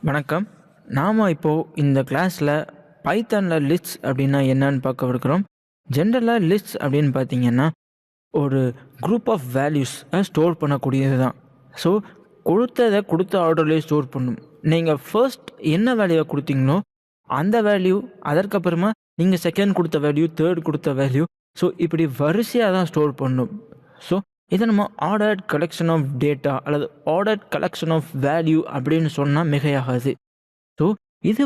வணக்கம். நாம் இப்போது இந்த கிளாஸில் பைத்தானில் லிஸ்ட்ஸ் அப்படின்னா என்னன்னு பார்க்க இருக்கிறோம். ஜென்ரலாக லிஸ்ட்ஸ் அப்படின்னு பார்த்தீங்கன்னா ஒரு குரூப் ஆஃப் வேல்யூஸை ஸ்டோர் பண்ணக்கூடியது தான். ஸோ கொடுத்த ஆர்டர்லேயே ஸ்டோர் பண்ணும். நீங்கள் ஃபர்ஸ்ட் என்ன வேல்யூவை கொடுத்தீங்களோ அந்த வேல்யூ, அதற்கப்புறமா நீங்கள் செகண்ட் கொடுத்த வேல்யூ, தேர்ட் கொடுத்த வேல்யூ, ஸோ இப்படி வரிசையாக தான் ஸ்டோர் பண்ணும். ஸோ இதை நம்ம ஆர்டர்ட் கலெக்ஷன் ஆஃப் டேட்டா அல்லது ஆர்டர்ட் கலெக்ஷன் ஆஃப் வேல்யூ அப்படின்னு சொன்னால் மிகையாகாது. ஸோ இது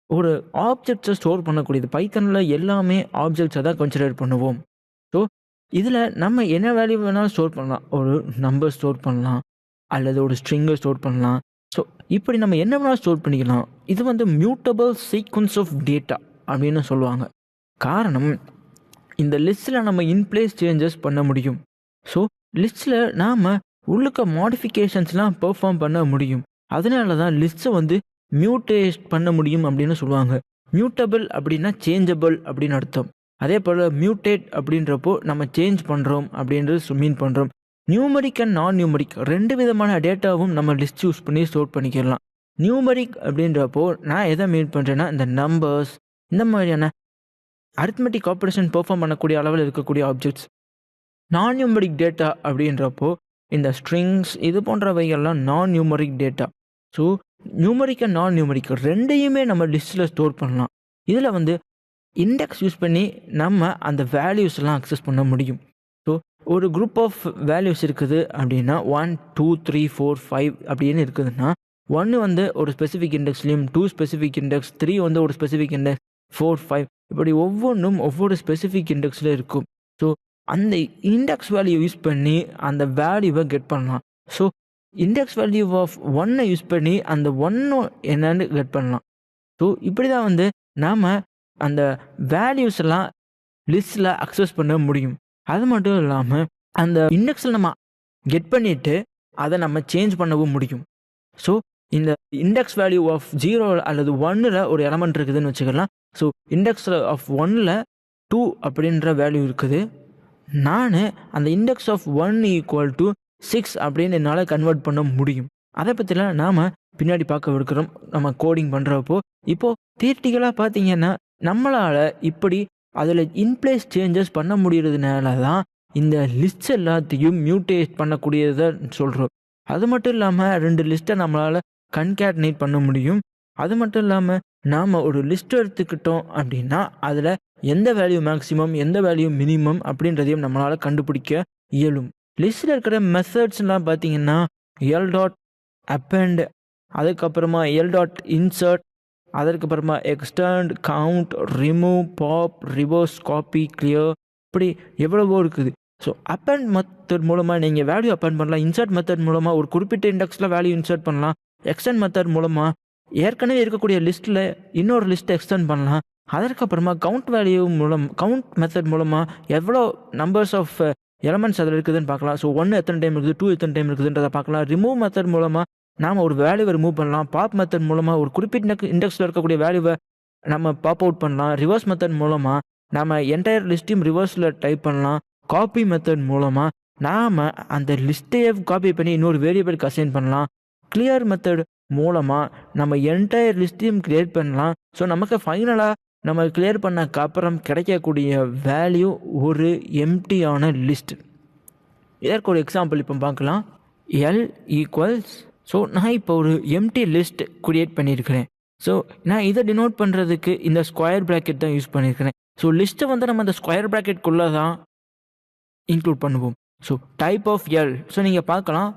ஒரு ஆப்ஜெக்ட்ஸை ஸ்டோர் பண்ணக்கூடியது. பைத்தானில் எல்லாமே ஆப்ஜெக்ட்ஸை தான் கன்சிடர் பண்ணுவோம். ஸோ இதில் நம்ம என்ன வேல்யூ வேணாலும் ஸ்டோர் பண்ணலாம். ஒரு நம்பர் ஸ்டோர் பண்ணலாம் அல்லது ஒரு ஸ்ட்ரிங்கை ஸ்டோர் பண்ணலாம். ஸோ இப்படி நம்ம என்ன வேணாலும் ஸ்டோர் பண்ணிக்கலாம். இது மியூட்டபிள் சீக்வன்ஸ் ஆஃப் டேட்டா அப்படின்னு சொல்லுவாங்க. காரணம், இந்த லிஸ்ட்டில் நம்ம இன்பிளேஸ் சேஞ்சஸ் பண்ண முடியும். ஸோ லிஸ்ட்டில் நாம் உள்ளுக்க மாடிஃபிகேஷன்ஸ்லாம் பெர்ஃபார்ம் பண்ண முடியும். அதனால தான் லிஸ்ட்டை மியூட்டேட் பண்ண முடியும் அப்படின்னு சொல்லுவாங்க. மியூட்டபிள் அப்படின்னா சேஞ்சபிள் அப்படின்னு அர்த்தம். அதே போல் மியூட்டேட் அப்படின்றப்போ நம்ம சேஞ்ச் பண்ணுறோம் அப்படின்றது மீன் பண்ணுறோம். நியூமரிக் அண்ட் நான் நியூமரிக் ரெண்டு விதமான டேட்டாவும் நம்ம லிஸ்ட் யூஸ் பண்ணி ஸ்டோர் பண்ணிக்கலாம். நியூமரிக் அப்படின்றப்போ நான் எதை மீன் பண்ணுறேன்னா இந்த நம்பர்ஸ், இந்த மாதிரியான அரித்மெட்டிக் ஆப்ரேஷன் பெர்ஃபார்ம் பண்ணக்கூடிய அளவில் இருக்கக்கூடிய ஆப்ஜெக்ட்ஸ். நான் நியூமரிக் டேட்டா அப்படின்றப்போ இந்த ஸ்ட்ரிங்ஸ் இது போன்றவைகள்லாம் நான் numeric data. So numeric and நான் நியூமரிக் ரெண்டையுமே நம்ம லிஸ்ட்டில் ஸ்டோர் பண்ணலாம். இதில் இண்டெக்ஸ் யூஸ் பண்ணி நம்ம அந்த வேல்யூஸ்லாம் அக்சஸ் பண்ண முடியும். ஸோ ஒரு குரூப் ஆஃப் வேல்யூஸ் இருக்குது அப்படின்னா 1 2 3 4 5 அப்படின்னு இருக்குதுன்னா 1 ஒரு ஸ்பெசிஃபிக் இண்டெக்ஸ்லேயும், 2 ஸ்பெசிஃபிக் இண்டெக்ஸ், 3 ஒரு ஸ்பெசிஃபிக் இண்டெக்ஸ், 4 5 இப்படி ஒவ்வொன்றும் ஒவ்வொரு ஸ்பெசிஃபிக் இண்டெக்ஸில் இருக்கும். ஸோ அந்த இண்டெக்ஸ் வேல்யூ யூஸ் பண்ணி அந்த வேல்யூவை கெட் பண்ணலாம். So index value of 1 use பண்ணி அந்த 1 என்னன்னு கெட் பண்ணலாம். ஸோ இப்படி தான் நாம் அந்த வேல்யூஸ் எல்லாம் லிஸ்ட்டில் அக்சஸ் பண்ண முடியும். அது மட்டும் இல்லாமல் அந்த இண்டெக்ஸில் நம்ம கெட் பண்ணிவிட்டு அதை நம்ம சேஞ்ச் பண்ணவும் முடியும். ஸோ இந்த இண்டெக்ஸ் வேல்யூ ஆஃப் 0 அல்லது 1ல் ஒரு எலமெண்ட் இருக்குதுன்னு வச்சுக்கலாம். ஸோ இண்டெக்ஸ் ஆஃப் 1ல் 2 அப்படின்ற வேல்யூ இருக்குது. நான் அந்த இண்டெக்ஸ் ஆஃப் 1 = 6 அப்படின்னு என்னால் கன்வெர்ட் பண்ண முடியும். அதை பற்றிலாம் நாம் பின்னாடி பார்க்க இருக்கிறோம் நம்ம கோடிங் பண்ணுறப்போ. இப்போது தியரிட்டிக்கலாக பார்த்தீங்கன்னா நம்மளால் இப்படி அதில் இன்பிளேஸ் சேஞ்சஸ் பண்ண முடியறதுனால தான் இந்த லிஸ்ட் எல்லாத்தையும் மியூட்டேட் பண்ணக்கூடியதை சொல்கிறோம். அது மட்டும் இல்லாமல் 2 லிஸ்ட்டை நம்மளால் கன்கேட்னேட் பண்ண முடியும். அது மட்டும் இல்லாமல் நாம் ஒரு லிஸ்ட் எடுத்துக்கிட்டோம் அப்படின்னா அதில் எந்த வேல்யூ மேக்ஸிமம், எந்த வேல்யூ மினிமம் அப்படின்றதையும் நம்மளால் கண்டுபிடிக்க இயலும். லிஸ்ட்டில் இருக்கிற மெத்தட்ஸ்லாம் பார்த்தீங்கன்னா l.append, அதுக்கப்புறமா l.insert, அதற்கப்புறமா extend, count, remove, pop, reverse, copy, clear, இப்படி எவ்வளவோ இருக்குது. ஸோ அப்பெண்ட் மெத்தட் மூலமாக நீங்கள் வேல்யூ அப்பெண்ட் பண்ணலாம். இன்சர்ட் மெத்தட் மூலமாக ஒரு குறிப்பிட்ட இண்டெக்ஸில் வேல்யூ இன்சர்ட் பண்ணலாம். எக்ஸ்டெண்ட் மெத்தட் மூலமாக ஏற்கனவே இருக்கக்கூடிய லிஸ்ட்டில் இன்னொரு லிஸ்ட்டை எக்ஸ்டெண்ட் பண்ணலாம். அதற்கப்புறமா கவுண்ட் மெத்தட் மூலமாக எவ்வளோ நம்பர்ஸ் ஆஃப் எலமெண்ட்ஸ் அதில் இருக்குதுன்னு பார்க்கலாம். ஸோ 1 எத்தனை டைம் இருக்குது, 2 எத்தனை டைம் இருக்குதுன்றதை பார்க்கலாம். ரிமூவ் மெத்தட் மூலமாக நாம் ஒரு வேல்யூவை ரிமூவ் பண்ணலாம். பாப் மெத்தட் மூலமாக ஒரு குறிப்பிட்ட இண்டெக்ஸில் இருக்கக்கூடிய வேல்யூவை நம்ம பாப் அவுட் பண்ணலாம். ரிவர்ஸ் மெத்தட் மூலமாக நம்ம என்டையர் லிஸ்ட்டையும் ரிவர்ஸில் டைப் பண்ணலாம். காப்பி மெத்தட் மூலமாக நாம் அந்த லிஸ்ட்டையே காப்பி பண்ணி இன்னொரு வேரியபிளுக்கு அசைன் பண்ணலாம். கிளியர் மெத்தட் மூலமாக நம்ம என்டையர் லிஸ்ட்டையும் கிளியர் பண்ணலாம். ஸோ நமக்கு ஃபைனலாக நம்ம கிளியர் பண்ணக்கு அப்புறம் கிடைக்கக்கூடிய வேல்யூ ஒரு எம்டியான லிஸ்ட். இதற்கு ஒரு எக்ஸாம்பிள் இப்போ பார்க்கலாம். l=, ஸோ நான் இப்போ ஒரு எம்டி லிஸ்ட் கிரியேட் பண்ணியிருக்கிறேன். ஸோ நான் இதை டினோட் பண்ணுறதுக்கு இந்த ஸ்கொயர் ப்ராக்கெட் தான் யூஸ் பண்ணியிருக்கிறேன். ஸோ லிஸ்ட்டை நம்ம அந்த ஸ்கொயர் ப்ராக்கெட்குள்ளே தான் இன்க்ளூட் பண்ணுவோம். So type of l, so நீங்கள் பார்க்கலாம்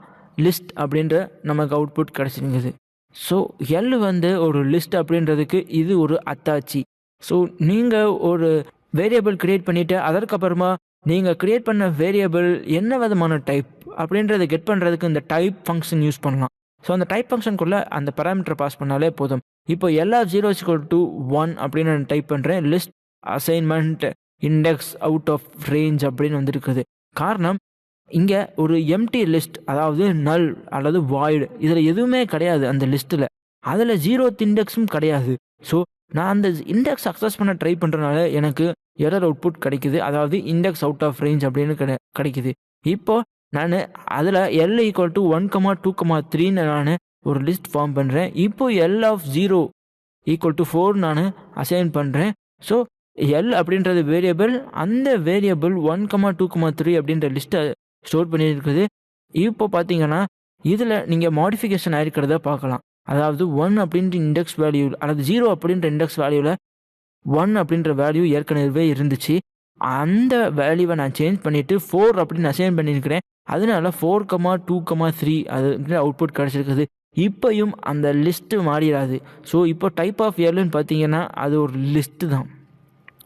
லிஸ்ட் அப்படின்ற நமக்கு அவுட்புட் கிடச்சிருக்குது. ஸோ l ஒரு லிஸ்ட் அப்படின்றதுக்கு இது ஒரு அத்தாச்சி. ஸோ நீங்கள் ஒரு வேரியபிள் க்ரியேட் பண்ணிவிட்டு அதற்கப்புறமா நீங்கள் க்ரியேட் பண்ண வேரியபிள் என்ன விதமான டைப் அப்படின்றத கெட் பண்ணுறதுக்கு இந்த டைப் ஃபங்க்ஷன் யூஸ் பண்ணலாம். ஸோ அந்த டைப் ஃபங்க்ஷனுக்குள்ளே அந்த பேராமீட்டர் பாஸ் பண்ணாலே போதும். இப்போ l=1 அப்படின்னு நான் டைப் பண்ணுறேன். List assignment index out of range அப்படின்னு வந்துருக்குது. காரணம், இங்கே ஒரு எம்டி லிஸ்ட், அதாவது நல் அல்லது வாய்டு, இதில் எதுவுமே கிடையாது அந்த லிஸ்ட்டில். அதில் 0th இண்டெக்ஸும் கிடையாது. ஸோ நான் அந்த இண்டெக்ஸ் அக்சஸ் பண்ண ட்ரை பண்ணுறதுனால எனக்கு எரர் அவுட்புட் கிடைக்குது. அதாவது இண்டெக்ஸ் அவுட் ஆஃப் ரேஞ்ச் அப்படின்னு கிடைக்குது. இப்போது நான் அதில் l = 1, 2, 3 நான் ஒரு லிஸ்ட் ஃபார்ம் பண்ணுறேன். இப்போ L ஆஃப் 0 ஈக்குவல் டு 4 நான் அசைன் பண்ணுறேன். ஸோ L அப்படின்றது வேரியபிள், அந்த வேரியபிள் 1, 2, 3 அப்படின்ற லிஸ்ட்டை ஸ்டோர் பண்ணியிருக்குது. இப்போ பார்த்தீங்கன்னா இதில் நீங்கள் மாடிஃபிகேஷன் ஆகிருக்கிறத பார்க்கலாம். அதாவது 1 அப்படின்ற இண்டெக்ஸ் வேல்யூ அல்லது 0 அப்படின்ற இண்டெக்ஸ் வேல்யூவில் 1 அப்படின்ற வேல்யூ ஏற்கனவே இருந்துச்சு. அந்த வேல்யூவை நான் சேஞ்ச் பண்ணிவிட்டு 4 அப்படின்னு அசைன் பண்ணியிருக்கிறேன். அதனால 4, 2, 3 அது அவுட்புட் கிடச்சிருக்குது. இப்போயும் அந்த லிஸ்ட்டு மாறிடாது. ஸோ இப்போ டைப் ஆஃப் எல்லுன்னு பார்த்தீங்கன்னா அது ஒரு லிஸ்ட்டு தான்.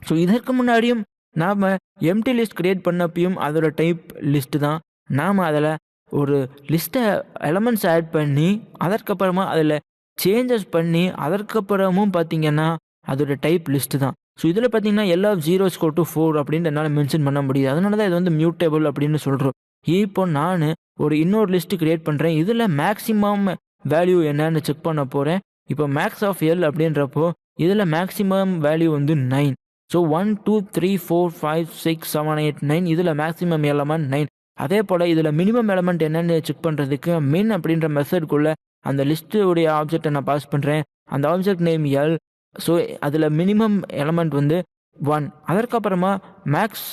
ஸோ இதற்கு முன்னாடியும் நாம் எம்டி லிஸ்ட் க்ரியேட் பண்ணப்பையும் அதோட டைப் லிஸ்ட்டு தான். நாம் அதில் ஒரு லிஸ்ட்டை எலமெண்ட்ஸ் ஆட் பண்ணி அதற்கப்புறமா அதில் சேஞ்சஸ் பண்ணி அதற்கப்புறமும் பார்த்தீங்கன்னா அதோட டைப் லிஸ்ட்டு தான். ஸோ இதில் பார்த்தீங்கன்னா L ஆஃப் 0 ஈக்குவல் டு 4 அப்படின்னு என்னால் மென்ஷன் பண்ண முடியுது. அதனால தான் இது வந்து மியூட்டேபிள் அப்படின்னு சொல்கிறோம். இப்போ நான் ஒரு இன்னொரு லிஸ்ட்டு க்ரியேட் பண்ணுறேன். இதில் மேக்ஸிமம் வேல்யூ என்னன்னு செக் பண்ண போகிறேன். இப்போ மேக்ஸ் ஆஃப் L அப்படின்றப்போ இதில் மேக்ஸிமம் வேல்யூ வந்து 9. ஸோ 1, 2, 3, 4, 5, 6, 7, 8, 9 இதில் மேக்ஸிமம் எலமெண்ட் 9. அதே போல் இதில் மினிமம் எலமெண்ட் என்னென்னு செக் பண்ணுறதுக்கு மின் அப்படின்ற மெத்தட்குள்ளே அந்த லிஸ்ட்டுடைய ஆப்ஜெக்டை நான் பாஸ் பண்ணுறேன். அந்த ஆப்ஜெக்ட் நேம் L. ஸோ அதில் மினிமம் எலமெண்ட் வந்து 1. அதற்கப்புறமா மேக்ஸ்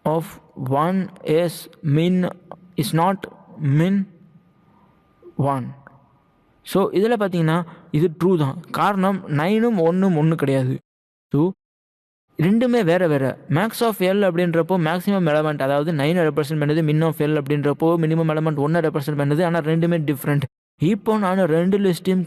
ஆஃப் 1 இஸ் மின் இஸ் நாட் மின் 1. ஸோ இதில் பார்த்தீங்கன்னா இது ட்ரூ தான். காரணம் 9ம் 1ம் ஒன்று கிடையாது. ஸோ ரெண்டுமே வேறு வேறு. மேக்ஸ் ஆஃப் L அப்படின்றப்போ மேக்ஸிமம் எலமெண்ட் அதாவது 9 ரெப்ரசென்ட் பண்ணுது. மின் ஆஃப் L அப்படின்றப்போ மினிமம் எலமெண்ட் 1 ரெப்ரசென்ட் பண்ணுது. ஆனால் ரெண்டுமே டிஃப்ரெண்ட். இப்போ நான் ரெண்டு லிஸ்ட்டையும்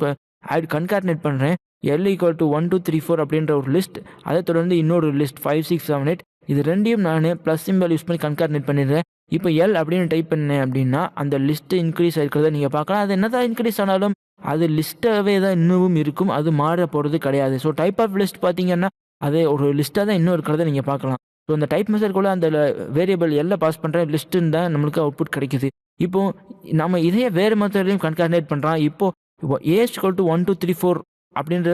கன்கார்டினேட் பண்ணுறேன். L ஈக்குவல் டு 1, 2, 3, 4 அப்படின்ற ஒரு லிஸ்ட், அதை தொடர்ந்து இன்னொரு லிஸ்ட் 5, 6, 7, 8. இது ரெண்டையும் நான் ப்ளஸ் சிம்பிள் யூஸ் பண்ணி கன்கார்டினேட் பண்ணிடுறேன். இப்போ L அப்படின்னு டைப் பண்ணேன் அப்படின்னா அந்த லிஸ்ட்டு இன்க்ரீஸ் ஆகிருக்கிறத நீங்கள் பார்க்கலாம். அது என்ன தான் இன்க்ரீஸ் ஆனாலும் அது லிஸ்ட்டாகவே தான் இன்னமும் இருக்கும். அது மாற போகிறது கிடையாது. ஸோ டைப் ஆஃப் லிஸ்ட் பார்த்தீங்கன்னா அது ஒரு லிஸ்ட்டாக தான் இன்னும் இருக்கிறத நீங்கள் பார்க்கலாம். ஸோ அந்த டைப் மெத்தட்குள்ளே அந்த வேரியபிள் L பாஸ் பண்ணுற லிஸ்ட்டுன்னு தான் நம்மளுக்கு அவுட்புட் கிடைக்குது. இப்போது நம்ம இதே வேறு மெத்தட்லையும் கன்கார்டினேட் பண்ணுறோம். இப்போ A ஈக்குவல் டு 1, 2, 3, 4 அப்படின்ற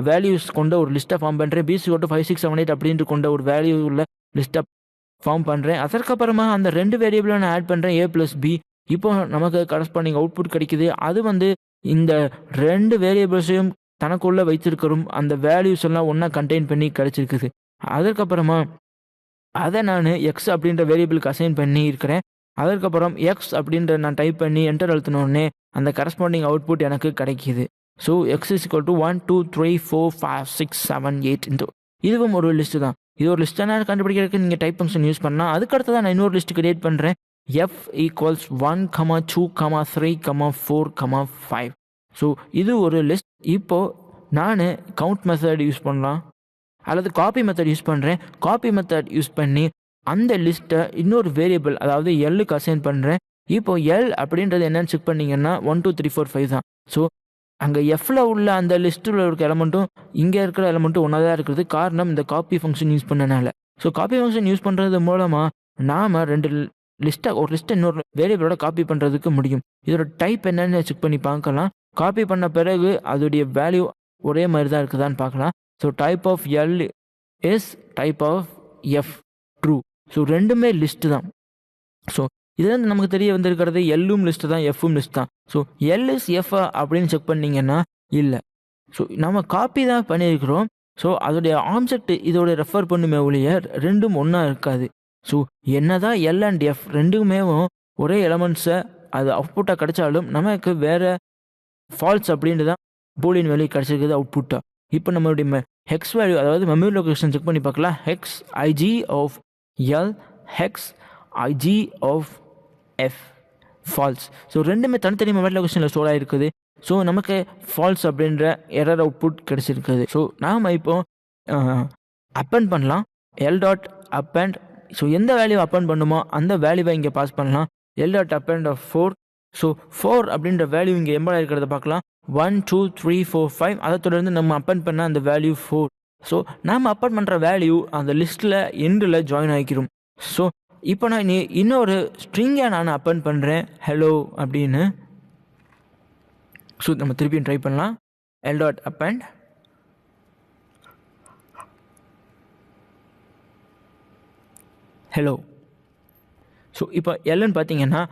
வேல்யூஸ் கொண்ட ஒரு லிஸ்ட்டை ஃபார்ம் பண்ணுறேன். B ஈக்குவல் டு 5, 6, 7, 8 அப்படின்ற கொண்ட ஒரு வேல்யூ உள்ள லிஸ்ட்டை ஃபார்ம் பண்ணுறேன். அதற்கப்புறமா அந்த ரெண்டு வேரியபிளை நான் ஆட் பண்ணுறேன் A + B. இப்போ நமக்கு கரஸ்பாண்டிங் அவுட்புட் கிடைக்குது. அது வந்து இந்த ரெண்டு வேரியபிள்ஸையும் தனக்குள்ளே வைத்திருக்கிறோம் அந்த வேல்யூஸ் எல்லாம் ஒன்றா கண்டெயின் பண்ணி கிடச்சிருக்குது. அதற்கப்புறமா அதை நான் எக்ஸ் அப்படின்ற வேரியபிளுக்கு அசைன் பண்ணி இருக்கிறேன். அதற்கப்புறம் எக்ஸ் அப்படின்ற நான் டைப் பண்ணி என்டர் அழுத்தினோடனே அந்த கரஸ்பாண்டிங் அவுட்புட் எனக்கு கிடைக்கிது. So X is equal to 1, 2, 3, 4, 5, 6, 7, 8. இதுவும் ஒரு லிஸ்ட்டு தான். இது ஒரு லிஸ்ட்டாக கண்டுபிடிக்கிறதுக்கு நீங்கள் டைப் ஃபங்க்ஷன் யூஸ் பண்ணலாம். அதுக்கடுத்து தான் நான் இன்னொரு லிஸ்ட் கிரியேட் பண்ணுறேன். F equals 1, 2, 3, 4, 5. ஸோ இது ஒரு லிஸ்ட். இப்போது நான் கவுண்ட் மெத்தட் யூஸ் பண்ணலாம் அல்லது காப்பி மெத்தட் யூஸ் பண்ணுறேன். காப்பி மெத்தட் யூஸ் பண்ணி அந்த லிஸ்ட்டை இன்னொரு வேரியபிள் அதாவது எல்லுக்கு அசைன் பண்ணுறேன். இப்போது எல் அப்படின்றது என்னென்னு செக் பண்ணிங்கன்னா 1, 2, 3, 4, 5 தான். ஸோ அங்கே எஃப்பில் உள்ள அந்த லிஸ்ட்டில் இருக்க எலமெண்ட்டும் இங்கே இருக்கிற எலமெண்ட்டும் ஒன்றா தான் இருக்கிறது. காரணம் இந்த காப்பி ஃபங்க்ஷன் யூஸ் பண்ணனால. ஸோ காப்பி ஃபங்க்ஷன் யூஸ் பண்ணுறது மூலமாக நாம் ரெண்டு ஒரு லிஸ்ட்டை இன்னொரு வேரியபிளோட காப்பி பண்ணுறதுக்கு முடியும். இதோட டைப் என்னென்னு செக் பண்ணி பார்க்கலாம். காப்பி பண்ண பிறகு அதோடைய வேல்யூ ஒரே மாதிரி தான் இருக்குதான்னு பார்க்கலாம். So type of L is type of F true. So ரெண்டுமே லிஸ்ட்டு தான். ஸோ இதுலேருந்து நமக்கு தெரிய வந்திருக்கிறது எல்லும் லிஸ்ட்டு தான், எஃப்பும் லிஸ்ட் தான். ஸோ எல் இஸ் எஃப் அப்படின்னு செக் பண்ணிங்கன்னா இல்லை. ஸோ நம்ம காப்பி தான் பண்ணியிருக்கிறோம். ஸோ அதோடைய ஆப்ஜெக்ட் இதோட ரெஃபர் பண்ணுமே ஒழிய ரெண்டும் ஒன்றா இருக்காது. ஸோ என்ன தான் எல் அண்ட் எஃப் ரெண்டுமே ஒரே எலமெண்ட்ஸை அது அவுட்புட்டாக கிடைச்சாலும் நமக்கு வேறு ஃபால்ஸ் அப்படின்ட்டு தான் பூலியன் வேல்யூ கிடச்சிருக்குது அவுட்புட்டாக. இப்போ நம்மளுடைய ஹெக்ஸ் வேல்யூ அதாவது மெமரி லொக்கேஷன் செக் பண்ணி பார்க்கலாம். Hex IG of L, hex IG of F false. So ரெண்டுமே தனித்தனி மெமரி லொக்கேஷனில் ஸ்டோர் ஆகிருக்குது. ஸோ நமக்கு ஃபால்ஸ் அப்படின்ற எரர் அவுட்புட் கிடச்சிருக்குது. ஸோ நாம் இப்போ அப்பெண்ட் பண்ணலாம். L dot append. ஸோ எந்த வேல்யூ அப்பெண்ட் பண்ணுமோ அந்த வேல்யூவை இங்கே பாஸ் பண்ணலாம். L dot append of 4. So 4 அப்படின்ற வேல்யூ இங்கே எம்பெட் இருக்கிறத பார்க்கலாம். 1, 2, 3, 4, 5. அதை தொடர்ந்து நம்ம அப்பெண்ட் பண்ண அந்த வேல்யூ 4. ஸோ நாம் அப்பெண்ட் பண்ணுற வேல்யூ அந்த லிஸ்ட்டில் எண்டில் ஜாயின் ஆகிக்கிறோம். ஸோ இப்போ நான் இன்னொரு ஸ்ட்ரிங்கை நான் அப்பெண்ட் பண்ணுறேன் ஹலோ அப்படின்னு. ஸோ நம்ம திருப்பியும் ட்ரை பண்ணலாம். L dot append hello. So இப்போ எல்லுன்னு பார்த்தீங்கன்னா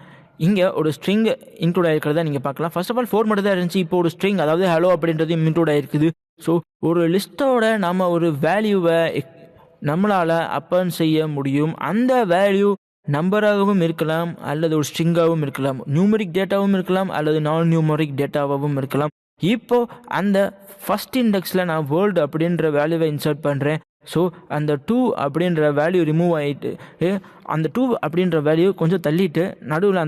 இங்கே ஒரு ஸ்ட்ரிங் இன்க்ளூட் ஆகிருக்கிறத நீங்கள் பார்க்கலாம். ஃபர்ஸ்ட் ஆஃப் ஆல் 4 மட்டும் தான் இருந்துச்சு. இப்போ ஒரு ஸ்ட்ரிங் அதாவது ஹலோ அப்படின்றது இன்க்ளூட் ஆகிருக்குது. ஸோ ஒரு லிஸ்ட்டோட நம்ம ஒரு வேல்யூவை நம்மளால் அப்பன் செய்ய முடியும். அந்த வேல்யூ நம்பராகவும் இருக்கலாம் அல்லது ஒரு ஸ்ட்ரிங்காகவும் இருக்கலாம், நியூமரிக் டேட்டாவும் இருக்கலாம் அல்லது நான் நியூமரிக் டேட்டாவாகவும் இருக்கலாம். இப்போ அந்த ஃபஸ்ட் இண்டெக்ஸில் நான் வேர்ல்டு அப்படின்ற வேல்யூவை இன்சர்ட் பண்ணுறேன். ஸோ அந்த 2 அப்படின்ற வேல்யூ ரிமூவ் ஆகிட்டு அந்த 2 அப்படின்ற வேல்யூ கொஞ்சம் தள்ளிட்டு நடுவில்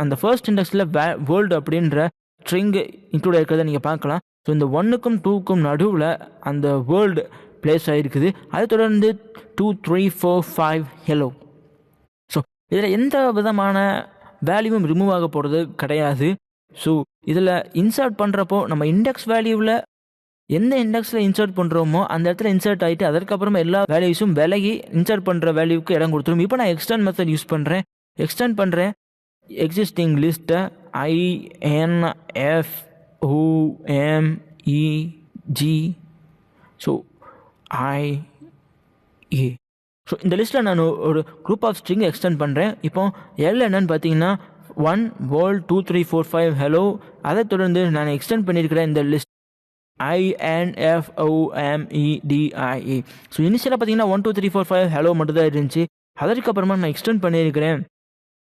அந்த ஃபர்ஸ்ட் இண்டெக்ஸில் வேர்ல்டு அப்படின்ற ஸ்ட்ரிங் இன்க்ளூட் ஆகிருக்கிறத நீங்கள் பார்க்கலாம். ஸோ இந்த 1க்கும் 2க்கும் நடுவில் அந்த வேர்ல்டு பிளேஸ் ஆகிருக்குது. அதை தொடர்ந்து 2 3 4 5 ஹெலோ. ஸோ இதில் எந்த விதமான வேல்யூவும் ரிமூவ் ஆக போகிறது கிடையாது. ஸோ இதில் இன்சர்ட் பண்ணுறப்போ நம்ம இண்டெக்ஸ் வேல்யூவில் எந்த இண்டெக்ஸில் இன்சர்ட் பண்ணுறோமோ அந்த இடத்துல இன்சர்ட் ஆகிட்டு அதற்கப்புறமா எல்லா வேல்யூஸும் விலகி இன்சர்ட் பண்ணுற வேல்யூக்கு இடம் கொடுத்துரும். இப்போ நான் எக்ஸ்டெண்ட் மெத்தட் யூஸ் பண்ணுறேன். எக்ஸ்டெண்ட் பண்ணுறேன் எக்ஸிஸ்டிங் லிஸ்ட்டை INFOMEG. So IA. ஸோ இந்த லிஸ்ட்டில் நான் ஒரு குரூப் ஆஃப் ஸ்ட்ரிங் எக்ஸ்டெண்ட் பண்ணுறேன். இப்போ எல் என்னன்னு பார்த்தீங்கன்னா 1 வேர்ல்ட் 2 3 4 5 ஹலோ. அதை தொடர்ந்து நான் எக்ஸ்டெண்ட் பண்ணியிருக்கிறேன் இந்த லிஸ்ட் INFOMEDIA. ஸோ இனிஷியலாக பார்த்தீங்கன்னா 1 2 3 4 5 ஹலோ மட்டும் தான் இருந்துச்சு. அதற்கப்புறமா நான் எக்ஸ்டெண்ட் பண்ணியிருக்கிறேன்.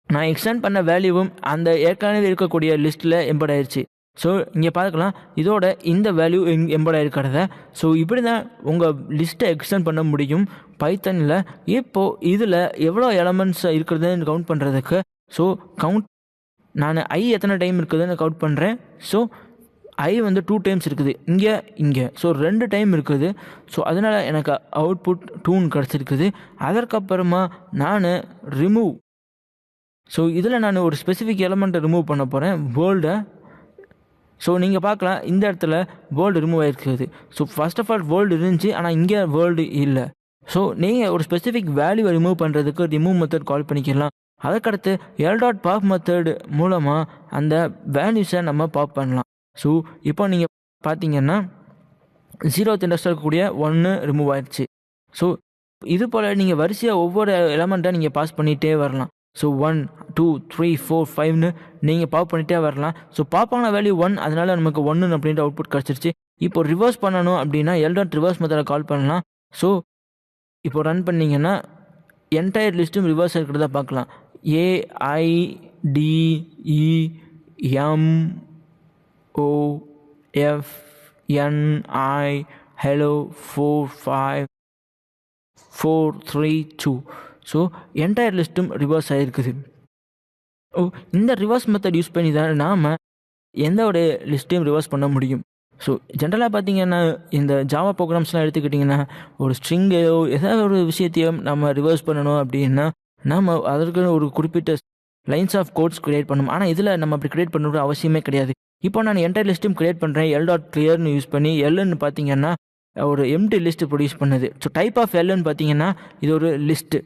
நான் எக்ஸ்டெண்ட் பண்ண வேல்யூவும் அந்த ஏற்கனவே இருக்கக்கூடிய லிஸ்ட்டில் எம்பட் ஆயிடுச்சு. ஸோ இங்கே பார்க்கலாம் இதோட இந்த வேல்யூ எம்பட் ஆகிருக்கிறத. ஸோ இப்படி தான் உங்கள் லிஸ்ட்டை எக்ஸ்டெண்ட் பண்ண முடியும் பைத்தனில். இப்போது இதில் எவ்வளோ எலமெண்ட்ஸ் இருக்கிறதுன்னு கவுண்ட் பண்ணுறதுக்கு ஸோ நான் எத்தனை டைம் இருக்குதுன்னு கவுண்ட் பண்ணுறேன். ஸோ வந்து 2 டைம்ஸ் இருக்குது இங்கே. ஸோ 2 டைம் இருக்குது. ஸோ அதனால் எனக்கு அவுட்புட் 2 கிடச்சிருக்குது. அதற்கப்புறமா நான் ரிமூவ். ஸோ இதில் நான் ஒரு ஸ்பெசிஃபிக் எலமெண்ட்டை ரிமூவ் பண்ண போகிறேன், வேர்ல்டை. ஸோ நீங்கள் பார்க்கலாம் இந்த இடத்துல வேர்ல்டு ரிமூவ் ஆகிருக்குது. So first of all world இருந்துச்சு, ஆனால் இங்கே வேர்ல்டு இல்லை. ஸோ நீங்கள் ஒரு ஸ்பெசிஃபிக் வேல்யூவை ரிமூவ் பண்ணுறதுக்கு ரிமூவ் மெத்தட் கால் பண்ணிக்கலாம். அதுக்கடுத்து l.pop மெத்தட் மூலமாக அந்த வேல்யூஸை நம்ம பாப் பண்ணலாம். ஸோ இப்போ நீங்கள் பார்த்தீங்கன்னா 0th இண்டெக்ஸில் இருக்கக்கூடிய 1 ரிமூவ் ஆயிடுச்சு. ஸோ இது போல் நீங்கள் வரிசையாக ஒவ்வொரு எலமெண்ட்டை நீங்கள் பாஸ் பண்ணிகிட்டே வரலாம். ஸோ 1 2 3 4 5ன்னு நீங்கள் பாப் பண்ணிகிட்டே வரலாம். ஸோ பாப்பான வேல்யூ 1, அதனால் நமக்கு 1 அப்படின்ற அவுட்புட் கிடச்சிருச்சு. இப்போ ரிவர்ஸ் பண்ணணும் அப்படின்னா l.reverse மெத்தடை கால் பண்ணலாம். ஸோ இப்போ ரன் பண்ணிங்கன்னா என்டையர் லிஸ்ட்டும் ரிவர்ஸ் இருக்கிறதா பார்க்கலாம். AIDEMOFNI hello 4 5 4 3 2. So entire லிஸ்ட்டும் reverse ஆகிருக்குது. இந்த ரிவர்ஸ் மெத்தட் யூஸ் பண்ணி தான் நாம் எந்த ஒரு லிஸ்ட்டையும் ரிவர்ஸ் பண்ண முடியும். ஸோ ஜென்ரலாக பார்த்தீங்கன்னா இந்த ஜாவா ப்ரோக்ராம்ஸ்லாம் எடுத்துக்கிட்டிங்கன்னா ஒரு ஸ்ட்ரிங்கையோ ஏதாவது ஒரு விஷயத்தையும் நம்ம ரிவர்ஸ் பண்ணணும் அப்படின்னா நம்ம அதற்கு ஒரு குறிப்பிட்ட லைன்ஸ் ஆஃப் கோட்ஸ் க்ரியேட் பண்ணணும். ஆனால் இதில் நம்ம அப்படி க்ரியேட் பண்ணுற அவசியமே கிடையாது. இப்போ நான் என்டையர் லிஸ்ட்டும் க்ரியேட் பண்ணுறேன் l.clearன்னு யூஸ் பண்ணி. எல்லுன்னு பார்த்தீங்கன்னா ஒரு எம்டி லிஸ்ட் ப்ரொடியூஸ் பண்ணுது. ஸோ டைப் ஆஃப் எல்லுன்னு பார்த்தீங்கன்னா இது ஒரு லிஸ்ட்டு.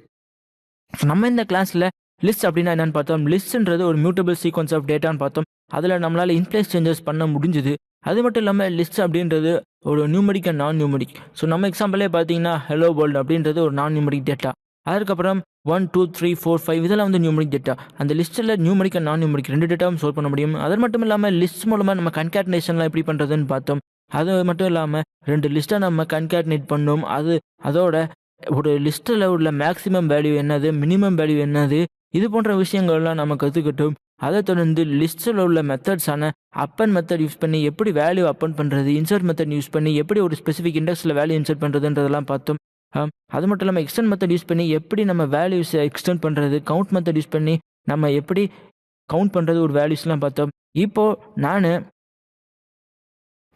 ஸோ நம்ம இந்த கிளாஸில் லிஸ்ட் அப்படின்னா என்னென்னு பார்த்தோம். லிஸ்ட்ன்றது ஒரு மியூட்டபிள் சீக்வன்ஸ் ஆஃப் டேட்டான்னு பார்த்தோம். அதில் நம்மளால் இன்ப்ளேஸ் சேஞ்சஸ் பண்ண முடிஞ்சுது. அது மட்டும் இல்லாமல் லிஸ்ட் அப்படின்றது ஒரு நியூமரிக் அண்ட் நான் நியூமரிக். ஸோ நம்ம எக்ஸாம்பிளே பார்த்தீங்கன்னா ஹலோ வேர்ல்டு அப்படின்றது ஒரு நான் நியூமரிக் டேட்டா. அதுக்கப்புறம் 1 2 3 4 5 இதெல்லாம் வந்து நியூமரிக் டேட்டா. அந்த லிஸ்ட்டில் நியூமரிக் அண்ட் நான் நியூமரிக் 2 டேட்டாவும் ஸ்டோர் பண்ண முடியும். அது மட்டும் இல்லாமல் லிஸ்ட் மூலமாக நம்ம கன்கேட்னேஷன்லாம் எப்படி பண்ணுறதுன்னு பார்த்தோம். அது மட்டும் இல்லாமல் 2 லிஸ்ட்டை நம்ம கன்கேட்னேட் பண்ணோம். அதோட ஒரு லிஸ்ட்டில் உள்ள மேக்ஸிமம் வேல்யூ என்னது, மினிமம் வேல்யூ என்னது, இது போன்ற விஷயங்கள்லாம் நம்ம கற்றுக்கிட்டோம். அதை தொடர்ந்து லிஸ்ட்டில் உள்ள மெத்தட்ஸான அப்பன் மெத்தட் யூஸ் பண்ணி எப்படி வேல்யூ அப்பன் பண்ணுறது, இன்சர்ட் மெத்தட் யூஸ் பண்ணி எப்படி ஒரு ஸ்பெசிஃபிக் இண்டெக்ஸில் வேல்யூ இன்சர்ட் பண்ணுறதுன்றதெல்லாம் பார்த்தோம். அது மட்டும் இல்லாமல் எக்ஸ்டெண்ட் மெத்தட் யூஸ் பண்ணி எப்படி நம்ம வேல்யூஸை எக்ஸ்டெண்ட் பண்ணுறது, கவுண்ட் மெத்தட் யூஸ் பண்ணி நம்ம எப்படி கவுண்ட் பண்ணுறது ஒரு வேல்யூஸ்லாம் பார்த்தோம். இப்போது நான்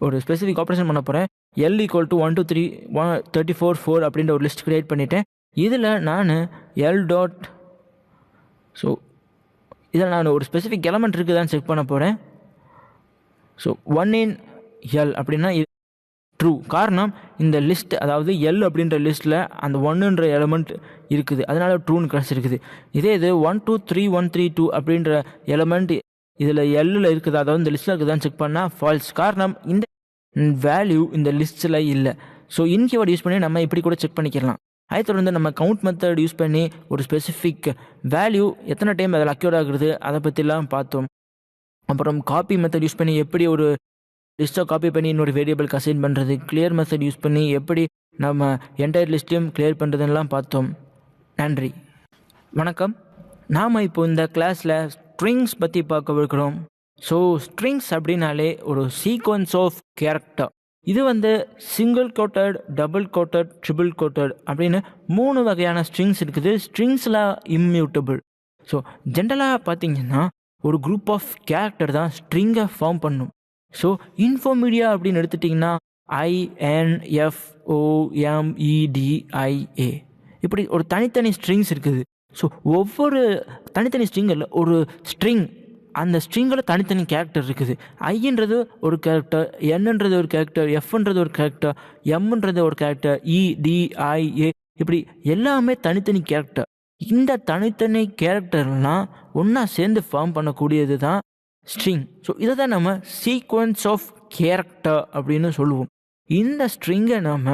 ஒரு ஸ்பெசிஃபிக் ஆப்ரேஷன் பண்ண போகிறேன். L = 1 2 3 34 4 அப்படின்ற ஒரு லிஸ்ட் க்ரியேட் பண்ணிவிட்டேன். இதில் நான் ஸோ இதில் நான் ஒரு ஸ்பெசிஃபிக் எலமெண்ட் இருக்குதான்னு செக் பண்ண போகிறேன். ஸோ 1 in L அப்படின்னா ட்ரூ. காரணம் இந்த லிஸ்ட் அதாவது L அப்படின்ற லிஸ்ட்டில் அந்த 1ன்ற எலமெண்ட் இருக்குது, அதனால் ட்ரூன்னு கிடச்சிருக்குது. இதே இது 1 2 3 1 3 2 அப்படின்ற எலமெண்ட் இதில் Lல் இருக்குது, அதாவது இந்த லிஸ்ட்டில் இருக்குதான்னு செக் பண்ணால் ஃபால்ஸ். காரணம் இந்த வேல்யூ இந்த லிஸ்ட்டில் இல்லை. ஸோ இன்கீவேர்ட் யூஸ் பண்ணி நம்ம இப்படி கூட செக் பண்ணிக்கலாம். அதை தொடர்ந்து நம்ம கவுண்ட் மெத்தட் யூஸ் பண்ணி ஒரு ஸ்பெசிஃபிக் வேல்யூ எத்தனை டைம் அதில் அக்யூர் ஆகுறது அதை பற்றிலாம் பார்த்தோம். அப்புறம் காப்பி மெத்தட் யூஸ் பண்ணி எப்படி ஒரு லிஸ்ட்டை காப்பி பண்ணி இன்னொரு வேரியபிளுக்கு அசைன் பண்ணுறது, கிளியர் மெத்தட் யூஸ் பண்ணி எப்படி நம்ம என்டையர் லிஸ்ட்டையும் கிளியர் பண்ணுறதுன்னெலாம் பார்த்தோம். நன்றி, வணக்கம். நாம் இப்போ இந்த கிளாஸில் ஸ்ட்ரிங்ஸ் பற்றி பார்க்க. ஸோ ஸ்ட்ரிங்ஸ் அப்படின்னாலே ஒரு சீக்வன்ஸ் ஆஃப் கேரக்டர். இது single quoted, double quoted, triple quoted அப்படின்னு 3 வகையான ஸ்ட்ரிங்ஸ் இருக்குது. ஸ்ட்ரிங்ஸில் இம்மியூட்டபிள். ஸோ ஜென்ரலாக பார்த்தீங்கன்னா ஒரு குரூப் ஆஃப் கேரக்டர் தான் ஸ்ட்ரிங்கை ஃபார்ம் பண்ணும். ஸோ இன்ஃபோமீடியா அப்படின்னு எடுத்துட்டிங்கன்னா INFOMEDIA இப்படி ஒரு தனித்தனி ஸ்ட்ரிங்ஸ் இருக்குது. ஸோ ஒவ்வொரு தனித்தனி ஸ்ட்ரிங்கில் ஒரு ஸ்ட்ரிங், அந்த ஸ்ட்ரிங்கில் தனித்தனி கேரக்டர் இருக்குது. ஐன்றது ஒரு கேரக்டர், என்னன்றது ஒரு கேரக்டர், எஃப்ன்றது ஒரு கேரக்டர், எம்ன்றது ஒரு கேரக்டர், EDIA இப்படி எல்லாமே தனித்தனி கேரக்டர். இந்த தனித்தனி கேரக்டர்லாம் ஒன்றா சேர்ந்து ஃபார்ம் பண்ணக்கூடியது தான் ஸ்ட்ரிங். ஸோ இதை தான் நம்ம சீக்வன்ஸ் ஆஃப் கேரக்டர் அப்படின்னு சொல்லுவோம். இந்த ஸ்ட்ரிங்கை நம்ம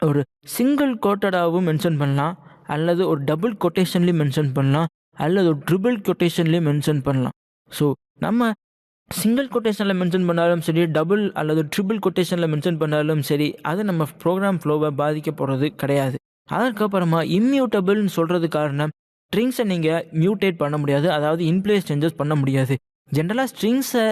ஒரு சிங்கிள் கோட்டடாகவும் மென்ஷன் பண்ணலாம், அல்லது ஒரு டபுள் கொட்டேஷன்லேயும் மென்ஷன் பண்ணலாம், அல்லது ஒரு ட்ரிபிள் கொட்டேஷன்லேயும் மென்ஷன் பண்ணலாம். ஸோ நம்ம சிங்கிள் கொட்டேஷனில் மென்ஷன் பண்ணாலும் சரி, டபுள் அல்லது ட்ரிபிள் கொட்டேஷனில் மென்ஷன் பண்ணாலும் சரி, அது நம்ம ப்ரோக்ராம் ஃப்ளோவை பாதிக்க போகிறது கிடையாது. அதற்கப்புறமா இம்மியூட்டபிள்னு சொல்கிறது காரணம், ஸ்ட்ரிங்ஸை நீங்கள் மியூட்டேட் பண்ண முடியாது, அதாவது இன்பிளேஸ் சேஞ்சஸ் பண்ண முடியாது. ஜென்ரலாக ஸ்ட்ரிங்ஸை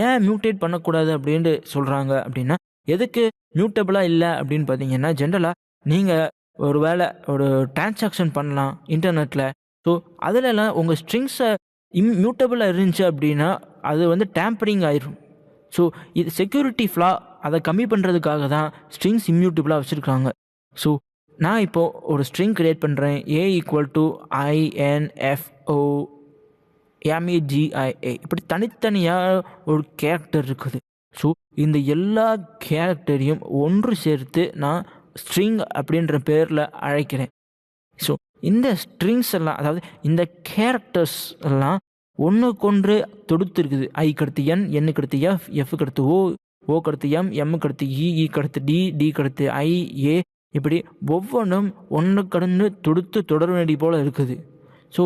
ஏன் மியூட்டேட் பண்ணக்கூடாது அப்படின்ட்டு சொல்கிறாங்க அப்படின்னா, எதுக்கு மியூட்டபிளாக இல்லை அப்படின்னு பார்த்தீங்கன்னா, ஜென்ரலாக நீங்கள் ஒரு வேளை ஒரு டிரான்சாக்ஷன் பண்ணலாம் இன்டர்நெட்டில். ஸோ அதிலலாம் உங்கள் ஸ்ட்ரிங்ஸை மியூட்டபிளாக இருந்துச்சு அப்படின்னா அது டேம்பரிங் ஆயிரும். ஸோ இது செக்யூரிட்டி ஃப்ளா, அதை கம்மி பண்ணுறதுக்காக தான் ஸ்ட்ரிங்ஸ் இம்மியூட்டபிளாக வச்சுருக்காங்க. ஸோ நான் இப்போது ஒரு ஸ்ட்ரிங் க்ரியேட் பண்ணுறேன். A = INFOMEDIA இப்படி தனித்தனியாக ஒரு கேரக்டர் இருக்குது. ஸோ இந்த எல்லா கேரக்டரையும் ஒன்று சேர்த்து நான் ஸ்ட்ரிங் அப்படின்ற பேரில் அழைக்கிறேன். ஸோ இந்த ஸ்ட்ரிங்ஸ் எல்லாம், அதாவது இந்த கேரக்டர்ஸ் எல்லாம் ஒன்றுக்கொன்று தொடுத்துருக்குது. ஐக்கு அடுத்து N, Nக்கு அடுத்து F, Fக்கு அடுத்து O, Oக்கு அடுத்து M, Mக்கு அடுத்து E, Eக்கு அடுத்து D, Dக்கு அடுத்து I, A இப்படி ஒவ்வொன்றும் ஒன்றுக்கடந்து தொடுத்து தொடர்நடி போல் இருக்குது. ஸோ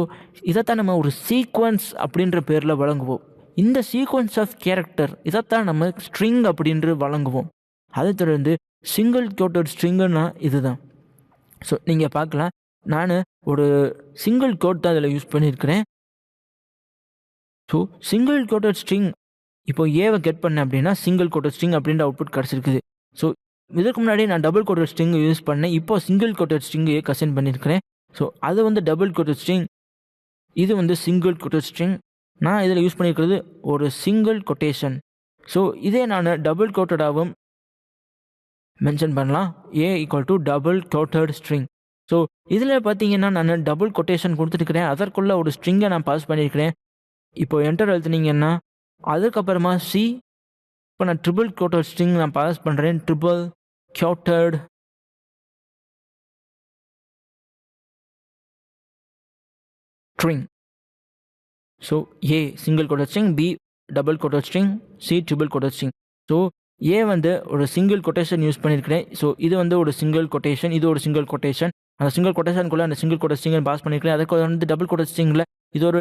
இதைத்தான் நம்ம ஒரு சீக்வன்ஸ் அப்படின்ற பேரில் வழங்குவோம். இந்த சீக்வன்ஸ் ஆஃப் கேரக்டர் இதைத்தான் நம்ம ஸ்ட்ரிங் அப்படின்று வழங்குவோம். அதை தொடர்ந்து சிங்கிள் கோட்டட் ஸ்ட்ரிங்குன்னா இதுதான். ஸோ நீங்கள் பார்க்கலாம், நான் ஒரு சிங்கிள் கோட் தான் அதில் யூஸ் பண்ணியிருக்கிறேன். ஸோ சிங்கிள் கோட்டட் ஸ்ட்ரிங், இப்போ ஏவை கெட் பண்ணேன் அப்படின்னா சிங்கிள் கோட்டட் ஸ்ட்ரிங் அப்படின்ற அவுட்புட் கிடச்சிருக்குது. ஸோ இதுக்கு முன்னாடி நான் டபுள் கோட்டட் ஸ்ட்ரிங் யூஸ் பண்ணேன், இப்போ சிங்கிள் கோட்டட் ஸ்ட்ரிங்கு கசைன் பண்ணியிருக்கிறேன். ஸோ அது டபுள் கோட்டட் ஸ்ட்ரிங், இது சிங்கிள் கோட்டட் ஸ்ட்ரிங். நான் இதில் யூஸ் பண்ணியிருக்கிறது ஒரு சிங்கிள் கொட்டேஷன். ஸோ இதே நான் டபுள் கோட்டடாகவும் மென்ஷன் பண்ணலாம். A = double quoted string. So இதில் பார்த்தீங்கன்னா நான் டபுள் கொட்டேஷன் கொடுத்துருக்கிறேன், அதற்குள்ளே ஒரு ஸ்ட்ரிங்கை நான் பாஸ் பண்ணியிருக்கிறேன். இப்போ என்டர் அழுத்துனீங்கன்னா அதுக்கப்புறமா C, இப்போ நான் ட்ரிபிள் கோட்டட் ஸ்ட்ரிங் நான் பாஸ் பண்ணுறேன். Triple quoted string. So A single quoted string, B double quoted string, C triple quoted string. So A ஒரு சிங்கிள் கொட்டேஷன் யூஸ் பண்ணியிருக்கிறேன். ஸோ இது ஒரு சிங்கிள் கொட்டேஷன், இது ஒரு சிங்கிள் கொட்டேஷன். அந்த சிங்கிள் கொட்டேஷனுக்குள்ளே அந்த சிங்கிள் கோட்டட் ஸ்ட்ரிங்கை பாஸ் பண்ணியிருக்கிறேன். அதுக்கு டபுள் கோட்டட் ஸ்ட்ரிங்கில் இது ஒரு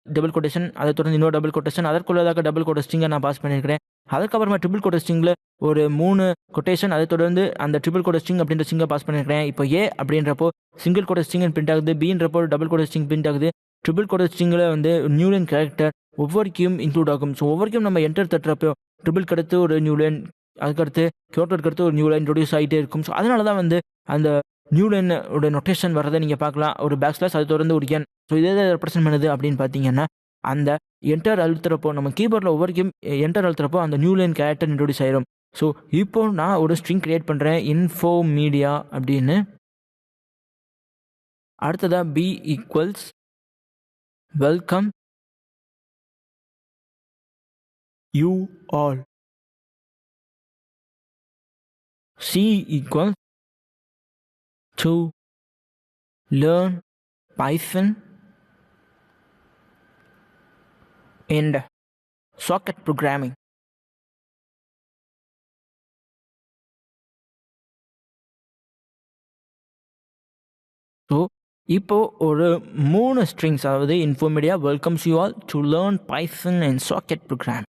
டபுள் கொட்டேஷன், அதை தொடர்ந்து இன்னொரு டபுள் கொட்டேஷன், அதற்குள்ளதாக டபுள் கோட்டட் ஸ்ட்ரிங்கை நான் பாஸ் பண்ணியிருக்கிறேன். அதுக்கப்புறமா ட்ரிபிள் கோட்டட் ஸ்ட்ரிங்கில் ஒரு 3 கொட்டேஷன், அதை தொடர்ந்து அந்த ட்ரிபிள் கோட்டட் ஸ்ட்ரிங் அப்படின்ற ஸ்ட்ரிங்கை பாஸ் பண்ணியிருக்கிறேன். இப்போ A அப்படின்றப்போ சிங்கிள் கோட்டட் ஸ்ட்ரிங் பிரிண்ட் ஆகுது, Bன்றப்போ டபுள் கோட்டட் ஸ்ட்ரிங் பிரிண்ட் ஆகுது. ட்ரிபிள் கோட்டட் ஸ்ட்ரிங்கில் நியூலைன் கேரக்டர் ஒவ்வொருக்கும் இன்க்ளூட் ஆகும். ஸோ ஒவ்வொருக்கும் நம்ம என்டர் தட்டுறப்போ ட்ரிபிள்க்கு அடுத்து ஒரு நியூலைன், அதுக்கடுத்து கோட்டட்க்கு அடுத்து ஒரு நியூலைன் இன்ட்ரோடியூஸ் ஆகிட்டே இருக்கும். ஸோ அதனால தான் அந்த நியூலைனோட நொட்டேஷன் வரதை நீங்கள் பார்க்கலாம். ஒரு பேக்ஸ்லாஷ், அதை தொடர்ந்து ஒரு N. ஸோ இதே ரெப்ரசென்ட் பண்ணுது அப்படின்னு பார்த்தீங்கன்னா, அந்த என்டர் அழுத்துறப்போ நம்ம கீபோர்டில் ஒவ்வொருக்கும் என்டர் அழுத்துறப்போ அந்த நியூலைன் கேரக்டர் இன்ட்ரோடியூஸ் ஆயிரும். ஸோ இப்போ நான் ஒரு ஸ்ட்ரிங் கிரியேட் பண்ணுறேன், இன்ஃபோமீடியா அப்படின்னு. அடுத்ததாக B = welcome you all. C = to learn Python and socket programming. இப்போது ஒரு 3 ஸ்ட்ரிங்ஸ், அதாவது Infomedia welcomes you all to learn Python and socket program.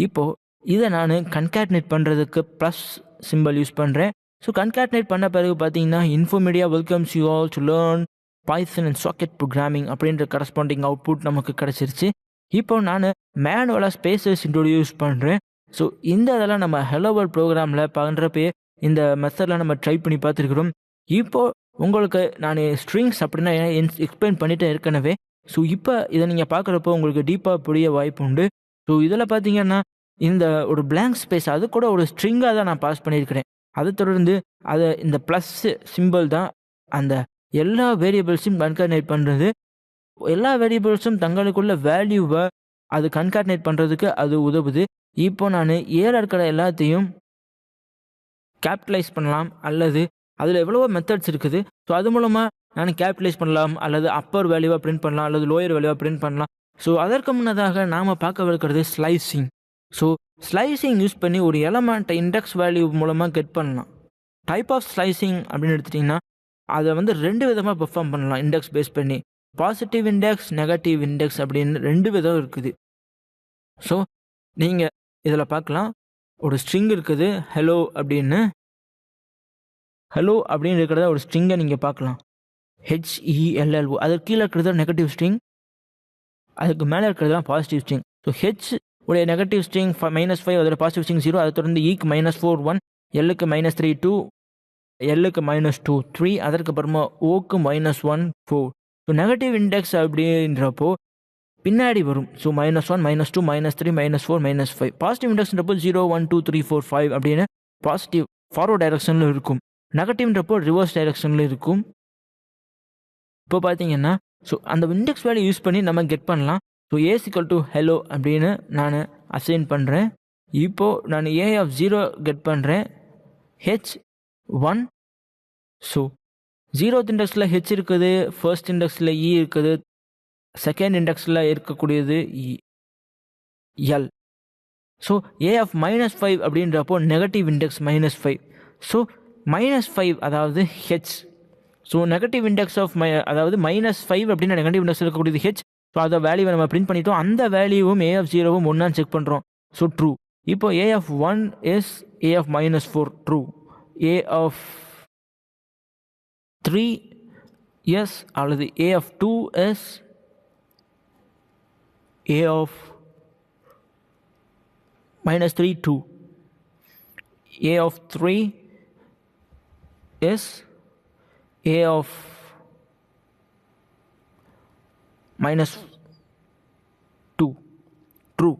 இப்போது இதை நான் கன்கேட்னேட் பண்ணுறதுக்கு ப்ளஸ் சிம்பிள் யூஸ் பண்ணுறேன். ஸோ கன்கேட்னேட் பண்ண பிறகு பார்த்தீங்கன்னா Infomedia welcomes you all to learn Python and socket programming அப்படின்ற கரஸ்பாண்டிங் அவுட்புட் நமக்கு கிடச்சிருச்சு. இப்போ நான் மேனுவலாக ஸ்பேசஸ் இன்ட்ரோடியூஸ் பண்ணுறேன். ஸோ இந்த இதெல்லாம் நம்ம ஹலோ வேர்ல்ட் ப்ரோக்ராமில் பண்ணுறப்பே இந்த மெத்தடில் நம்ம ட்ரை பண்ணி பார்த்துருக்குறோம். இப்போது உங்களுக்கு நான் ஸ்ட்ரிங்ஸ் அப்படின்னா எக்ஸ்பிளைன் பண்ணிவிட்டு ஏற்கனவே. ஸோ இப்போ இதை நீங்கள் பார்க்குறப்போ உங்களுக்கு டீப்பாக புரிய வாய்ப்பு உண்டு. ஸோ இதில் பார்த்தீங்கன்னா இந்த ஒரு பிளாங்க் ஸ்பேஸ் அது கூட ஒரு ஸ்ட்ரிங்காக தான் நான் பாஸ் பண்ணியிருக்கிறேன். அதை தொடர்ந்து அதை இந்த ப்ளஸ் சிம்பிள் தான் அந்த எல்லா வேரியபிள்ஸையும் கன்கார்டினேட் பண்ணுறது. எல்லா வேரியபிள்ஸும் தங்களுக்குள்ள வேல்யூவை அது கன்கார்டினேட் பண்ணுறதுக்கு அது உதவுது. இப்போ நான் ஏல இருக்கிற எல்லாத்தையும் கேபிட்டலைஸ் பண்ணலாம், அல்லது அதில் எவ்வளவோ மெத்தட்ஸ் இருக்குது. ஸோ அது மூலமாக நான் கேபிட்டலைஸ் பண்ணலாம், அல்லது அப்பர் வேல்யூவாக பிரிண்ட் பண்ணலாம், அல்லது லோயர் வேல்யூவாக பிரிண்ட் பண்ணலாம். ஸோ அதற்கு முன்னதாக நாம் பார்க்கவிருக்கிறது ஸ்லைசிங். ஸோ ஸ்லைசிங் யூஸ் பண்ணி ஒரு எலமெண்ட்டை இண்டெக்ஸ் வேல்யூ மூலமாக கெட் பண்ணலாம். டைப் ஆஃப் ஸ்லைசிங் அப்படின்னு எடுத்துட்டிங்கன்னா அதை வந்து 2 விதமாக பெர்ஃபார்ம் பண்ணலாம். இண்டெக்ஸ் பேஸ் பண்ணி பாசிட்டிவ் இண்டெக்ஸ், நெகட்டிவ் இண்டெக்ஸ் அப்படின்னு 2 விதம் இருக்குது. ஸோ நீங்கள் இதில் பார்க்கலாம், ஒரு ஸ்ட்ரிங் இருக்குது ஹலோ அப்படின்னு. ஹலோ அப்படின்னு இருக்கிறத ஒரு ஸ்ட்ரிங்கை நீங்கள் பார்க்கலாம், HELLO. அதுக்கு கீழே இருக்கிறது நெகட்டிவ் ஸ்ட்ரிங், அதுக்கு மேலே இருக்கிறது தான் பாசிட்டிவ் ஸ்ட்ரிங். ஸோ ஹெச் உடைய நெகட்டிவ் ஸ்ட்ரிங் -5, அதோட பாசிட்டிவ் ஸ்ட்ரிங் 0. அதை தொடர்ந்து ஈக்கு -4 1, எல்லுக்கு -3 2, எல்லுக்கு -2 3, அதற்கப்புறமா ஓக்கு -1 4. ஸோ நெகட்டிவ் இண்டெக்ஸ் அப்படின்றப்போ பின்னாடி வரும். ஸோ -1 -2 -3 -4 -5. பாசிட்டிவ் இண்டெக்ஸ்ன்றப்போ 0 1 2 3 4 5 அப்படின்னு பாசிட்டிவ் ஃபார்வர்ட் டைரக்ஷனில் இருக்கும். நெகட்டிவ்ன்றப்போ ரிவர்ஸ் டைரக்ஷனில் இருக்கும். இப்போ பார்த்தீங்கன்னா ஸோ அந்த இண்டெக்ஸ் வேல்யூ யூஸ் பண்ணி நம்ம கெட் பண்ணலாம். ஸோ A = hello அப்படின்னு நான் அசைன் பண்ணுறேன். இப்போது நான் A of 0 கெட் பண்ணுறேன், H1. ஸோ 0th இண்டெக்ஸில் H இருக்குது, ஃபர்ஸ்ட் இண்டெக்ஸில் E இருக்குது, செகண்ட் இண்டெக்ஸில் இருக்கக்கூடியது L. ஸோ A of -5 அப்படின்றப்போ நெகட்டிவ் இண்டெக்ஸ் -5. ஸோ -5 அதாவது H. So negative index of அதாவது -5 அப்படின்னா நெகட்டிவ் இண்டெக்ஸ் இருக்கக்கூடியது H. ஸோ அதை வேல்யூவை நம்ம பிரிண்ட் பண்ணிட்டோம். அந்த வேல்யூவும் A of 0வும் ஒன்றான்னு செக் பண்ணுறோம். So true. இப்போ A of 1 is A of -4 true. A of 3 is, அல்லது A of 2 is A of -3 2. A of 3 is A of -2 true.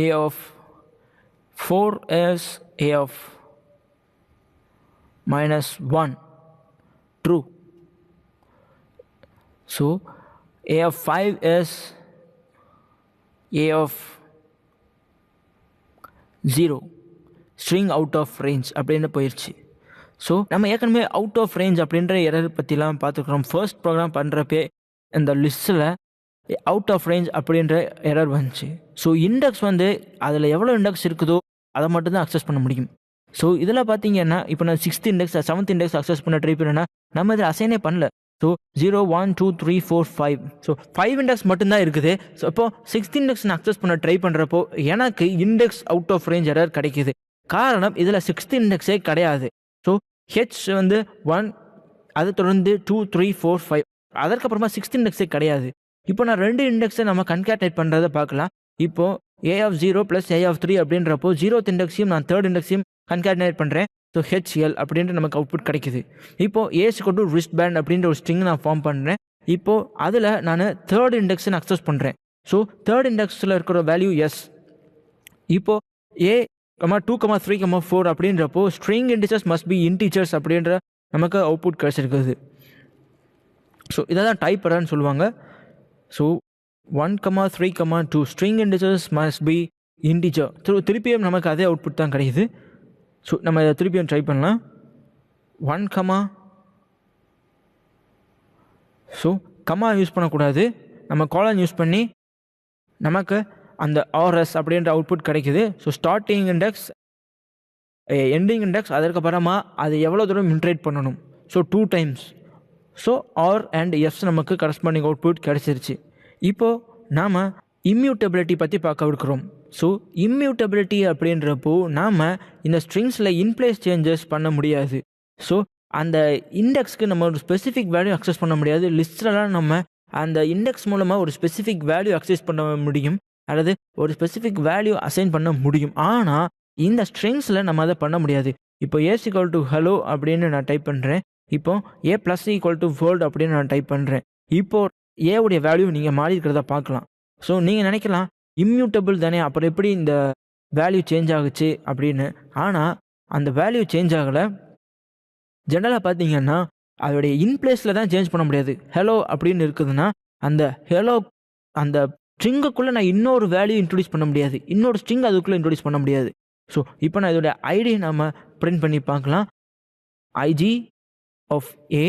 A of 4 is A of -1 true. So A of 5 is A of 0. String out of range அப்படின்னு போயிடுச்சு. So நம்ம ஏற்கனவே out of range அப்படின்ற error பற்றிலாம் பார்த்துக்கிறோம். First program பண்ணுறப்பே இந்த லிஸ்ட்டில் அவுட் ஆஃப் ரேஞ்ச் அப்படின்ற எரர் வந்துச்சு. ஸோ இண்டெக்ஸ் வந்து அதில் எவ்வளோ இண்டெக்ஸ் இருக்குதோ அதை மட்டும்தான் அக்சஸ் பண்ண முடியும். ஸோ இதில் பார்த்தீங்கன்னா இப்போ நான் 6th index 7th index access பண்ண ட்ரை பண்ணேன்னா நம்ம இதில் அசைனே பண்ணல. ஸோ 0 1 2 3 4 5. ஸோ 5 இண்டெக்ஸ் மட்டும்தான் இருக்குது. ஸோ அப்போது 6th இண்டெக்ஸ் நான் அக்சஸ் பண்ண ட்ரை பண்ணுறப்போ எனக்கு index out of range error கிடைக்கிது. காரணம் இதில் 6th இண்டெக்ஸே கிடையாது. ஸோ ஹெச் வந்து 1, அதை தொடர்ந்து 2 3 4 5, அதற்கப்புறமா 6th இண்டெக்ஸே கிடையாது. இப்போ நான் 2 இண்டெக்ஸை நம்ம கன்கேட்னேட் பண்ணுறதை பார்க்கலாம். இப்போது A of 0 + A of 3 அப்படின்றப்போ 0th இண்டெக்ஸையும் நான் 3rd இண்டெக்ஸையும் கன்கேட்னேட் பண்ணுறேன். ஸோ HL அப்படின்ட்டு நமக்கு அவுட்புட் கிடைக்குது. இப்போது A = wristband அப்படின்ற ஒரு ஸ்ட்ரிங் நான் ஃபார்ம் பண்ணுறேன். இப்போது அதில் நான் 3rd இண்டெக்ஸை நான் அக்சஸ் பண்ணுறேன். ஸோ 3rd இண்டெக்ஸில் இருக்கிற வேல்யூ எஸ். இப்போது A 2 3 4 அப்படின்றப்போ string integers must be integers அப்படின்ற நமக்கு அவுட்புட் கிடச்சிருக்குது. ஸோ இதை தான் டைப் எரர்னு சொல்லுவாங்க. So 1 3 2 string integers must be integer. திருப்பியும் நமக்கு அதே அவுட்புட் தான் கிடைக்குது. ஸோ நம்ம இதை திருப்பியும் ட்ரை பண்ணலாம். 1 ஸோ கமா யூஸ் பண்ணக்கூடாது, நம்ம காலன் யூஸ் பண்ணி நமக்கு அந்த ஆர்எஸ் அப்படின்ற அவுட்புட் கிடைக்குது. So starting index, ending index, அதற்கப்புறமா அது எவ்வளோ தூரம் இன்ட்ரேட் பண்ணணும். So 2 times. So R and S நமக்கு கரஸ்பாண்டிங் அவுட்புட் கிடச்சிருச்சு. இப்போது நாம் இம்யூட்டபிலிட்டி பற்றி பார்க்க இருக்கிறோம். ஸோ இம்யூட்டபிலிட்டி அப்படின்றப்போ நாம் இந்த ஸ்ட்ரிங்ஸில் இன்பிளேஸ் சேஞ்சஸ் பண்ண முடியாது. ஸோ அந்த இண்டெக்ஸ்க்கு நம்ம ஒரு ஸ்பெசிஃபிக் வேல்யூ அக்சஸ் பண்ண முடியாது. லிஸ்ட்லலாம் நம்ம அந்த இண்டெக்ஸ் மூலமாக ஒரு ஸ்பெசிஃபிக் வேல்யூ அக்சஸ் பண்ண முடியும், அல்லது ஒரு ஸ்பெசிஃபிக் வேல்யூ அசைன் பண்ண முடியும். ஆனால் இந்த ஸ்ட்ரிங்ஸில் நம்ம அதை பண்ண முடியாது. இப்போ ஏஸ் ஈக்குவல் டு ஹலோ அப்படின்னு நான் டைப் பண்ணுறேன். இப்போ ஏ ப்ளஸ் ஈக்குவல் டு வேர்ல்டு அப்படின்னு நான் டைப் பண்ணுறேன். இப்போது ஏவுடைய வேல்யூ நீங்கள் மாறி இருக்கிறத பார்க்கலாம். ஸோ நீங்கள் நினைக்கலாம் இம்யூட்டபிள் தானே, அப்புறம் எப்படி இந்த வேல்யூ சேஞ்ச் ஆகுச்சு அப்படின்னு. ஆனால் அந்த வேல்யூ சேஞ்ச் ஆகலை. ஜென்ரலாக பார்த்தீங்கன்னா அதோடைய இன்பிளேஸில் தான் சேஞ்ச் பண்ண முடியாது. ஹலோ அப்படின்னு இருக்குதுன்னா அந்த ஹலோ அந்த ஸ்ட்ரிங்குக்குள்ளே நான் இன்னொரு வேல்யூ இன்ட்ரடியூஸ் பண்ண முடியாது, இன்னொரு ஸ்ட்ரிங் அதுக்குள்ளே இன்ட்ரடியூஸ் பண்ண முடியாது. ஸோ இப்போ நான் இதோடைய ஐடி நம்ம பிரிண்ட் பண்ணி பார்க்கலாம். ஐஜி ஆஃப் ஏ,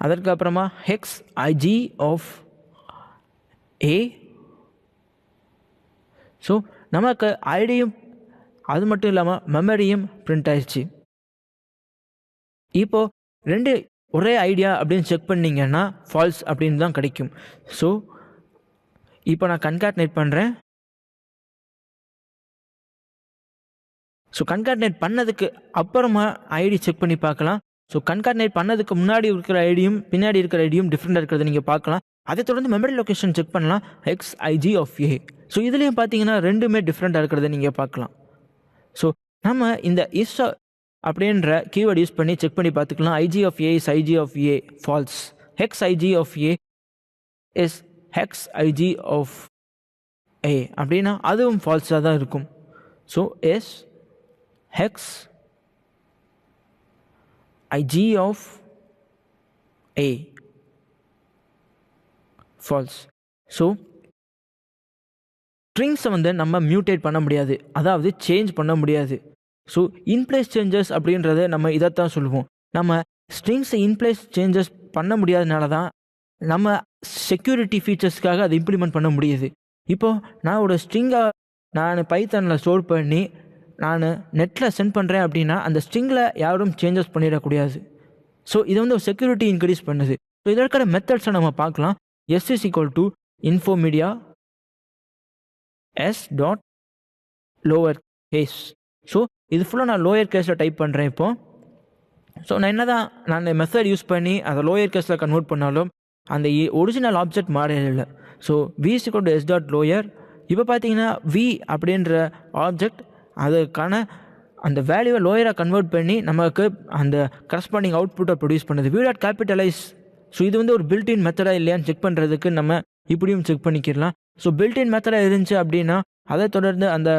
அதற்கு அப்புறமா hex IG of A. So நமக்கு ஐடியும் அது மட்டும் இல்லாமல் மெமரியும் பிரிண்ட் ஆயிடுச்சு. இப்போது ரெண்டு ஒரே ஐடியா அப்படின்னு செக் பண்ணிங்கன்னா ஃபால்ஸ் அப்படின்னு தான் கிடைக்கும். ஸோ இப்போ நான் கன்காட்னேட் பண்ணுறேன். ஸோ கன்காட்னேட் பண்ணதுக்கு அப்புறமா ஐடி செக் பண்ணி பார்க்கலாம். ஸோ கன்காட்னேட் பண்ணதுக்கு முன்னாடி இருக்கிற ஐடியும் பின்னாடி இருக்கிற ஐடியும் டிஃப்ரெண்டாக இருக்கிறத நீங்கள் பார்க்கலாம். அதை தொடர்ந்து மெமரி லொக்கேஷன் செக் பண்ணலாம், hex ID of A. So இதுலேயும் பார்த்தீங்கன்னா ரெண்டுமே டிஃப்ரெண்டாக இருக்கிறத நீங்கள் பார்க்கலாம். ஸோ நம்ம இந்த இஸ் அப்படின்ற கீவேர்டு யூஸ் பண்ணி செக் பண்ணி பார்த்துக்கலாம். IG of a is IG of a, false. Hex IG of a is hex IG of a அப்படின்னா அதுவும் ஃபால்ஸாக தான் இருக்கும். So yes hex ig of a, false. So ஸ்ட்ரிங்ஸை நம்ம மியூட்டேட் பண்ண முடியாது, அதாவது சேஞ்ச் பண்ண முடியாது. ஸோ இன்பிளேஸ் சேஞ்சஸ் அப்படின்றத நம்ம இதைத்தான் சொல்லுவோம். நம்ம ஸ்ட்ரிங்ஸை இன்பிளேஸ் சேஞ்சஸ் பண்ண முடியாதனால தான் நம்ம செக்யூரிட்டி ஃபீச்சர்ஸ்க்காக அதை இம்ப்ளிமெண்ட் பண்ண முடியுது. இப்போது நான் ஒரு ஸ்ட்ரிங்கை நான் பைத்தானில் ஸ்டோர் பண்ணி நான் நெட்டில் சென்ட் பண்ணுறேன் அப்படின்னா அந்த ஸ்ட்ரிங்கில் யாரும் சேஞ்சஸ் பண்ணிடக்கூடாது. ஸோ இது ஒரு செக்யூரிட்டி இன்க்ரீஸ் பண்ணுது. ஸோ இதில் இருக்கிற மெத்தட்ஸை நம்ம பார்க்கலாம். S is equal to infomedia s dot lower case. So இது ஃபுல்லாக நான் லோயர் கேஸில் டைப் பண்ணுறேன் இப்போது. ஸோ நான் என்ன தான் நான் மெத்தட் யூஸ் பண்ணி அதை லோயர் கேஸில் கன்வெர்ட் பண்ணாலும் அந்த ஒரிஜினல் ஆப்ஜெக்ட் மாறல. So V is equal to S dot lower. இப்போ பார்த்தீங்கன்னா வி அப்படின்ற ஆப்ஜெக்ட் அதுக்கான அந்த வேல்யூவை லோயராக கன்வெர்ட் பண்ணி நமக்கு அந்த கரஸ்பாண்டிங் அவுட்புட்டை ப்ரொடியூஸ் பண்ணுது. We dot capitalise. ஸோ இது ஒரு பில்ட்இன் மெத்தடாக இல்லையான்னு செக் பண்ணுறதுக்கு நம்ம இப்படியும் செக் பண்ணிக்கலாம். ஸோ பில்ட்இன் மெத்தடாக இருந்துச்சு அப்படின்னா அதை தொடர்ந்து அந்த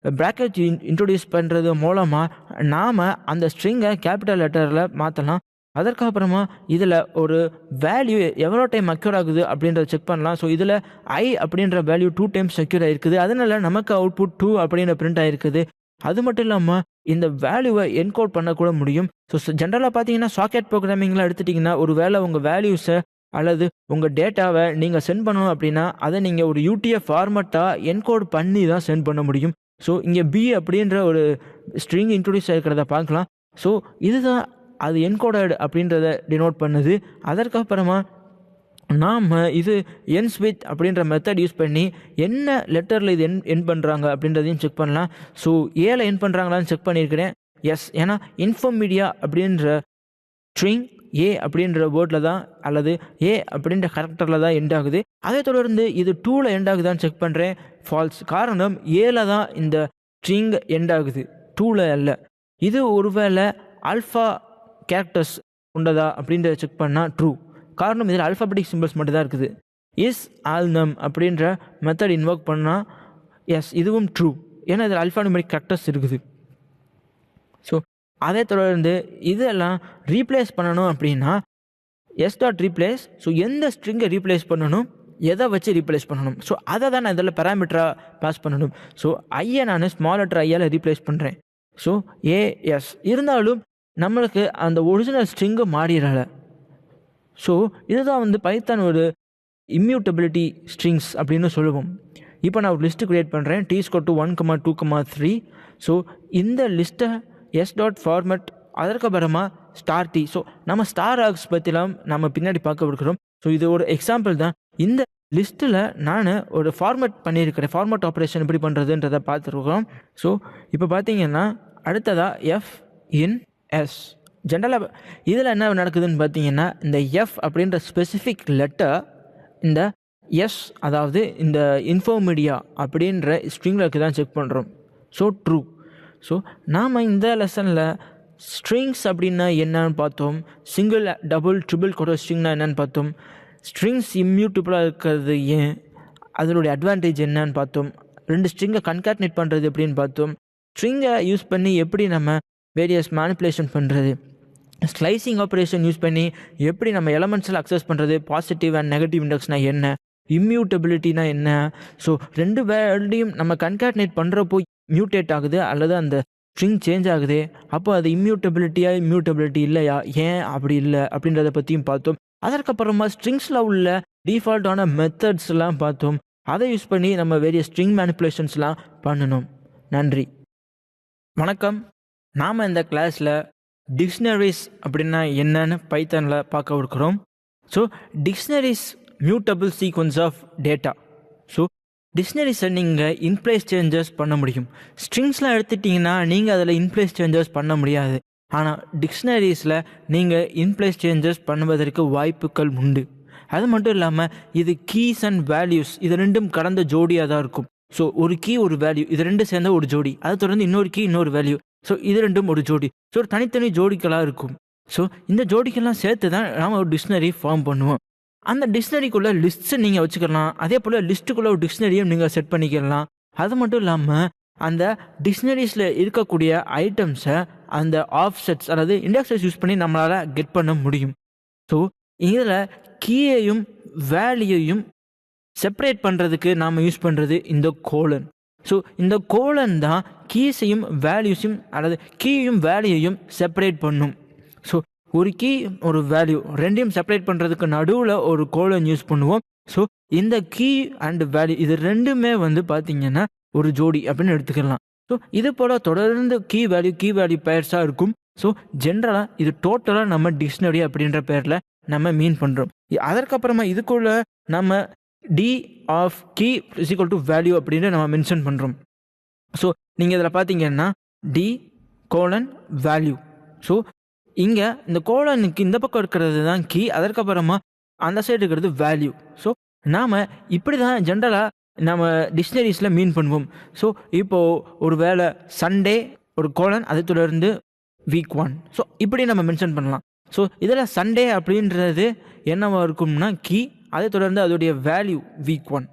ப்ராக்கெட் இன்ட்ரொடியூஸ் பண்ணுறது மூலமாக நாம் அந்த ஸ்ட்ரிங்கை கேபிட்டல் லெட்டரில் மாற்றலாம். அதற்கப்புறமா இதில் ஒரு வேல்யூ எவ்வளோ டைம் அக்யூர் ஆகுது அப்படின்றத செக் பண்ணலாம். ஸோ இதில் ஐ அப்படின்ற வேல்யூ 2 டைம்ஸ் செக்யூர் ஆகிருக்குது, அதனால நமக்கு அவுட்புட் 2 அப்படின்ற பிரிண்ட் ஆகிருக்குது. அது மட்டும் இல்லாமல் இந்த வேல்யூவை என்கோட் பண்ணக்கூட முடியும். ஸோ ஜென்ரலாக பார்த்தீங்கன்னா சாக்கெட் ப்ரோக்ராமிங்லாம் எடுத்துட்டிங்கன்னா ஒரு வேளை உங்கள் வேல்யூஸை அல்லது உங்கள் டேட்டாவை நீங்கள் சென்ட் பண்ணணும் அப்படின்னா அதை நீங்கள் ஒரு UTF ஃபார்மட்டாக என்கோட் பண்ணி தான் சென்ட் பண்ண முடியும். ஸோ இங்கே பி அப்படின்ற ஒரு ஸ்ட்ரிங் இன்ட்ரொடியூஸ் ஆகிருக்கிறத பார்க்கலாம். ஸோ இதுதான் அது என்கோடட் அப்படின்றத டினோட் பண்ணுது. அதற்கப்புறமா நாம் இது என்ஸ் வித் அப்படின்ற மெத்தட் யூஸ் பண்ணி என்ன லெட்டரில் இது என் பண்ணுறாங்க அப்படின்றதையும் செக் பண்ணலாம். ஸோ ஏல என் பண்ணுறாங்களான்னு செக் பண்ணியிருக்கிறேன். எஸ், ஏன்னா இன்ஃபோமீடியா அப்படின்ற ஸ்ட்ரிங் ஏ அப்படின்ற வேர்டில் தான் அல்லது ஏ அப்படின்ற கேரக்டரில் தான் எண்ட் ஆகுது. அதை தொடர்ந்து இது 2ல் எண்ட் ஆகுதான்னு செக் பண்ணுறேன். ஃபால்ஸ். காரணம் ஏல தான் இந்த ஸ்ட்ரிங் எண்ட் ஆகுது, 2ல் அல்ல. இது ஒருவேளை ஆல்ஃபா கேரக்டர்ஸ் உண்டதா அப்படின்றத செக் பண்ணால் ட்ரூ. காரணம் இதில் ஆல்ஃபாபெட்டிக் சிம்பிள்ஸ் மட்டும் தான் இருக்குது. இஸ் ஆல்நம் அப்படின்ற மெத்தட் இன்வோக் பண்ணால் எஸ், இதுவும் ட்ரூ, ஏன்னா இதில் ஆல்ஃபானுமெரிக் கேரக்டர்ஸ் இருக்குது. ஸோ அதை தொடர்ந்து இதெல்லாம் ரீப்ளேஸ் பண்ணணும் அப்படின்னா எஸ் டாட் ரீப்ளேஸ். ஸோ எந்த ஸ்ட்ரிங்கை ரீப்ளேஸ் பண்ணணும், எதை வச்சு ரீப்ளேஸ் பண்ணணும், ஸோ அதை தான் நான் இதில் பேராமீட்டராக பாஸ் பண்ணணும். ஸோ ஐயை நான் ஸ்மால் லெட்டர் ஐயால் ரீப்ளேஸ் பண்ணுறேன். ஸோ ஏஎஸ் இருந்தாலும் நம்மளுக்கு அந்த ஒரிஜினல் ஸ்ட்ரிங்கு மாறிடல. ஸோ இதுதான் பைத்தான் ஒரு இம்யூட்டபிலிட்டி ஸ்ட்ரிங்ஸ் அப்படின்னு சொல்லுவோம். இப்போ நான் ஒரு லிஸ்ட்டு க்ரியேட் பண்ணுறேன், T=1, 2, 3. ஸோ இந்த லிஸ்ட்டை எஸ் டாட் ஃபார்மட், அதற்கப்புறமா ஸ்டார் டி. ஸோ நம்ம ஸ்டார் ஆக்ஸ் பற்றிலாம் நம்ம பின்னாடி பார்க்க இருக்கிறோம். ஸோ இது ஒரு எக்ஸாம்பிள் தான். இந்த லிஸ்ட்டில் நான் ஒரு ஃபார்மேட் பண்ணியிருக்கிறேன். ஃபார்மேட் ஆப்ரேஷன் எப்படி பண்ணுறதுன்றதை பார்த்துருக்கோம். ஸோ இப்போ பார்த்தீங்கன்னா அடுத்ததாக எஃப் இன் எஸ். ஜென்ரலாக இதில் என்ன நடக்குதுன்னு பார்த்தீங்கன்னா, இந்த எஃப் அப்படின்ற ஸ்பெசிஃபிக் லெட்டர் இந்த எஸ், அதாவது இந்த இன்ஃபோமீடியா அப்படின்ற ஸ்ட்ரிங்கில் தான் செக் பண்ணுறோம். So true. ஸோ நாம் இந்த லெசனில் ஸ்ட்ரிங்ஸ் அப்படின்னா என்னன்னு பார்த்தோம். சிங்கிள், டபுள், ட்ரிபிள் கோட ஸ்ட்ரிங்னா என்னன்னு பார்த்தோம். ஸ்ட்ரிங்ஸ் இம்யூட்டபிளாக இருக்கிறது ஏன், அதனுடைய அட்வான்டேஜ் என்னன்னு பார்த்தோம். 2 ஸ்ட்ரிங்கை கன்காட்னேட் பண்ணுறது எப்படின்னு பார்த்தோம். ஸ்ட்ரிங்கை யூஸ் பண்ணி எப்படி நம்ம வேரியஸ் மேனிப்புலேஷன் பண்ணுறது, ஸ்லைசிங் ஆப்ரேஷன் யூஸ் பண்ணி எப்படி நம்ம எலமெண்ட்ஸில் அக்சஸ் பண்ணுறது, பாசிட்டிவ் அண்ட் நெகட்டிவ் இண்டெக்ஸ்னால் என்ன, இம்யூட்டபிலிட்டினா என்ன. ஸோ 2 வேர்டையும் நம்ம கன்காட்னேட் பண்ணுறப்போ மியூட்டேட் ஆகுது அல்லது அந்த ஸ்ட்ரிங் சேஞ்ச் ஆகுது. அப்போ அது இம்யூட்டபிலிட்டி இல்லையா, ஏன் அப்படி இல்லை அப்படின்றத பற்றியும் பார்த்தோம். அதற்கப்புறமா ஸ்ட்ரிங்ஸில் உள்ள டிஃபால்ட்டான மெத்தட்ஸ்லாம் பார்த்தோம். அதை யூஸ் பண்ணி நம்ம வேரியஸ் ஸ்ட்ரிங் மேனிப்புலேஷன்ஸ்லாம் பண்ணணும். நன்றி, வணக்கம். நாம் இந்த கிளாஸில் டிக்ஷனரிஸ் அப்படின்னா என்னன்னு பைத்தானில் பார்க்க இருக்கிறோம். So dictionaries mutable sequence of data. So டிக்ஷனரிஸை நீங்கள் இன்ப்ளேஸ் சேஞ்சஸ் பண்ண முடியும். ஸ்ட்ரிங்ஸ்லாம் எடுத்துட்டிங்கன்னா நீங்கள் அதில் இன்ப்ளேஸ் சேஞ்சஸ் பண்ண முடியாது. ஆனால் டிக்ஷனரிஸில் நீங்கள் இன்ப்ளேஸ் சேஞ்சஸ் பண்ணுவதற்கு வாய்ப்புகள் உண்டு. அது மட்டும் இல்லாமல் இது கீஸ் அண்ட் வேல்யூஸ் இது 2ம் கடந்த ஜோடியாக தான் இருக்கும். ஸோ ஒரு கீ ஒரு வேல்யூ இது 2 சேர்ந்த ஒரு ஜோடி, அதை தொடர்ந்து இன்னொரு கீ இன்னொரு வேல்யூ. ஸோ இது 2ம் ஒரு ஜோடி. ஸோ ஒரு தனித்தனி ஜோடிகளாக இருக்கும். ஸோ இந்த ஜோடிக்கெல்லாம் சேர்த்து தான் நாம் ஒரு டிக்ஷனரி ஃபார்ம் பண்ணுவோம். அந்த டிக்ஷனரிக்குள்ளே லிஸ்ட்ஸை நீங்கள் வச்சுக்கலாம். அதே போல் லிஸ்ட்டுக்குள்ளே ஒரு டிக்ஷனரியும் நீங்கள் செட் பண்ணிக்கலாம். அது மட்டும் இல்லாமல் அந்த டிக்ஷனரிஸில் இருக்கக்கூடிய ஐட்டம்ஸை அந்த ஆஃப்செட்ஸ் அதாவது இண்டெக்ஸஸ் யூஸ் பண்ணி நம்மளால் கெட் பண்ண முடியும். ஸோ இதில் கீயையும் வேல்யூயையும் செப்பரேட் பண்ணுறதுக்கு நாம் யூஸ் பண்ணுறது இந்த கோலன். ஸோ இந்த கோலன் தான் கீஸையும் வேல்யூஸையும் அல்லது கீயையும் வேல்யூயையும் செப்பரேட் பண்ணும். ஸோ ஒரு கீ ஒரு வேல்யூ 2யும் செப்பரேட் பண்ணுறதுக்கு நடுவில் ஒரு கோலன் யூஸ் பண்ணுவோம். ஸோ இந்த கீ அண்ட் வேல்யூ இது 2மே பார்த்தீங்கன்னா ஒரு ஜோடி அப்படின்னு எடுத்துக்கலாம். ஸோ இது போல் தொடர்ந்து கீ வேல்யூ பேர்ஸாக இருக்கும். ஸோ ஜென்ரலாக இது டோட்டலாக நம்ம டிக்ஷனரி அப்படின்ற பேரில் நம்ம மீன் பண்ணுறோம். அதற்கப்புறமா இதுக்குள்ள நம்ம D of key is equal to value அப்படின்னு நம்ம மென்ஷன் பண்ணுறோம். ஸோ நீங்கள் இதில் பார்த்தீங்கன்னா டி கோலன் வேல்யூ. ஸோ இங்கே இந்த கோலனுக்கு இந்த பக்கம் இருக்கிறது தான் கீ, அதற்கப்புறமா அந்த சைடு இருக்கிறது வேல்யூ. ஸோ நாம் இப்படி தான் ஜென்ரலாக நம்ம டிக்ஷனரிஸில் மீன் பண்ணுவோம். ஸோ இப்போது ஒரு வேளை சண்டே ஒரு கோலன் அதை தொடர்ந்து வீக் 1. ஸோ இப்படி நம்ம மென்ஷன் பண்ணலாம். ஸோ இதில் சண்டே அப்படின்றது என்னவா இருக்கும்னா கீ, அதை தொடர்ந்து அதோடைய வேல்யூ வீக் 1.